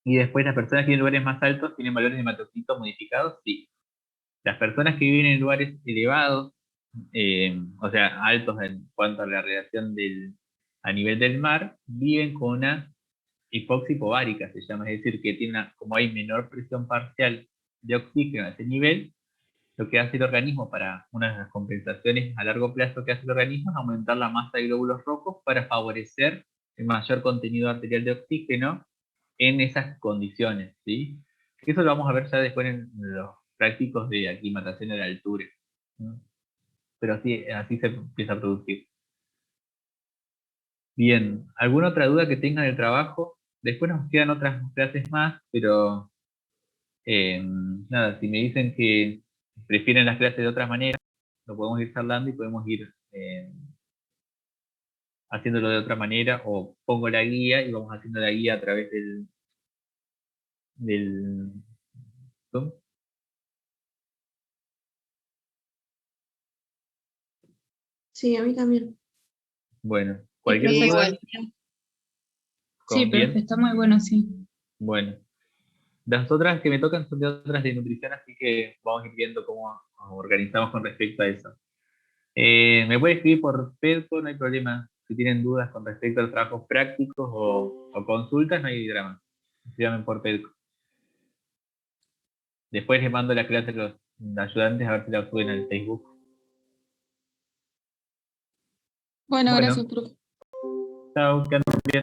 y después las personas que viven en lugares más altos tienen valores de hematocrito modificados, sí. Las personas que viven en lugares elevados, o sea, altos en cuanto a la relación a nivel del mar, viven con una hipoxia hipovárica, se llama, es decir, que como hay menor presión parcial de oxígeno a ese nivel, lo que hace el organismo para una de las compensaciones a largo plazo que hace el organismo es aumentar la masa de glóbulos rojos para favorecer el mayor contenido arterial de oxígeno en esas condiciones, ¿sí? Eso lo vamos a ver ya después en los prácticos de aclimatación a la altura, ¿no? Pero así se empieza a producir. Bien, ¿alguna otra duda que tengan del trabajo? Después nos quedan otras clases más, pero nada, si me dicen que prefieren las clases de otra manera, lo podemos ir charlando y podemos ir haciéndolo de otra manera, o pongo la guía y vamos haciendo la guía a través del Zoom. Sí, a mí también. Bueno, cualquier Sí, duda. igual. Sí, ¿con bien? pero está muy bueno, sí. Bueno, las otras que me tocan son de otras de nutrición, así que vamos a ir viendo cómo nos organizamos con respecto a eso. Me puede escribir por Pedco, no hay problema. Si tienen dudas con respecto a los trabajos prácticos o consultas, no hay drama. Escríbanme por Pedco. Después les mando la clase a los ayudantes a ver si la suben al Facebook. Bueno, Bueno. gracias, profe. Chao, que anden